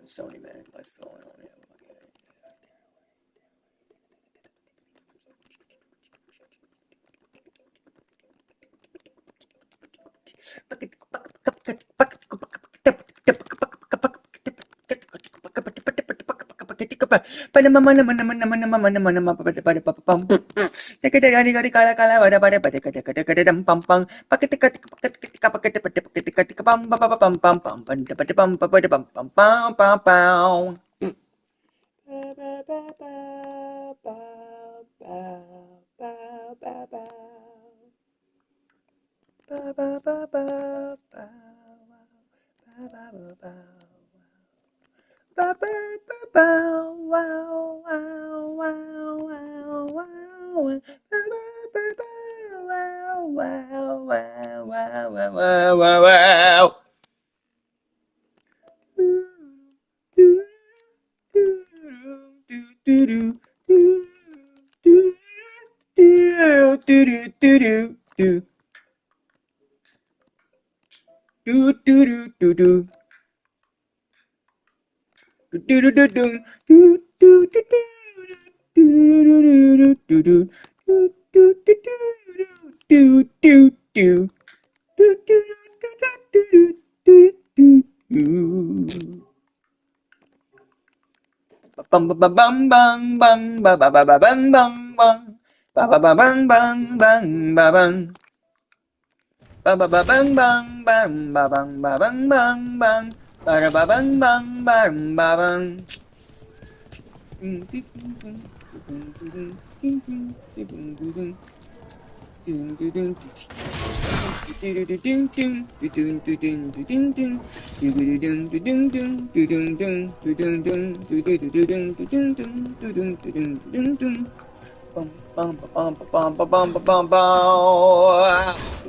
Sony, man, what's going on here? Wow. Bum bum bum bum bum bum ba ba ba ba bang bang bang ba ba ba bang bang bang ba bang ba ba ba bang bang bang ba bang ba bang bang bang ba da ba bang bang bang ba bang.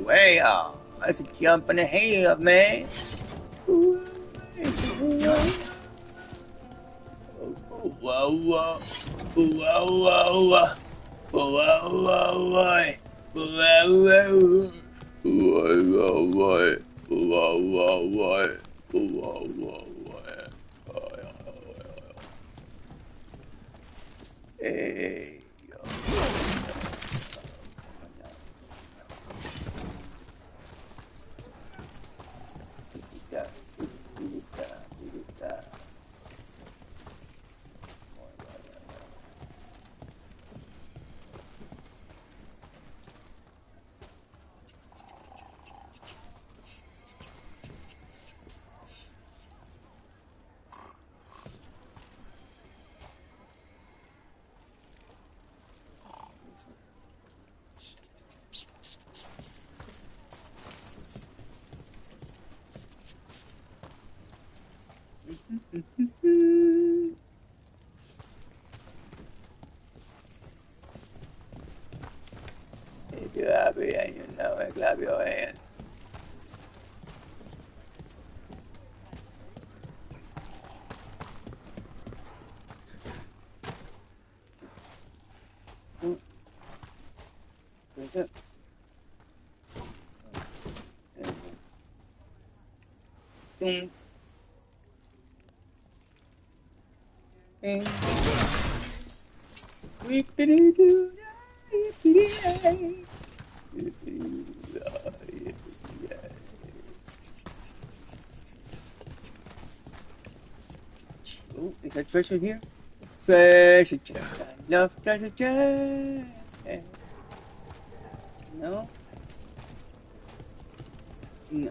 Wow, that's a jump and a half, man. Wow, wow, wow, wow, wow, wow, wow, wow, wow, wow. Hey. If you're happy and you know it, clap your hands. Where's it? Boom. Oh, is there treasure here? Treasure chest. I love treasure chest. No? No.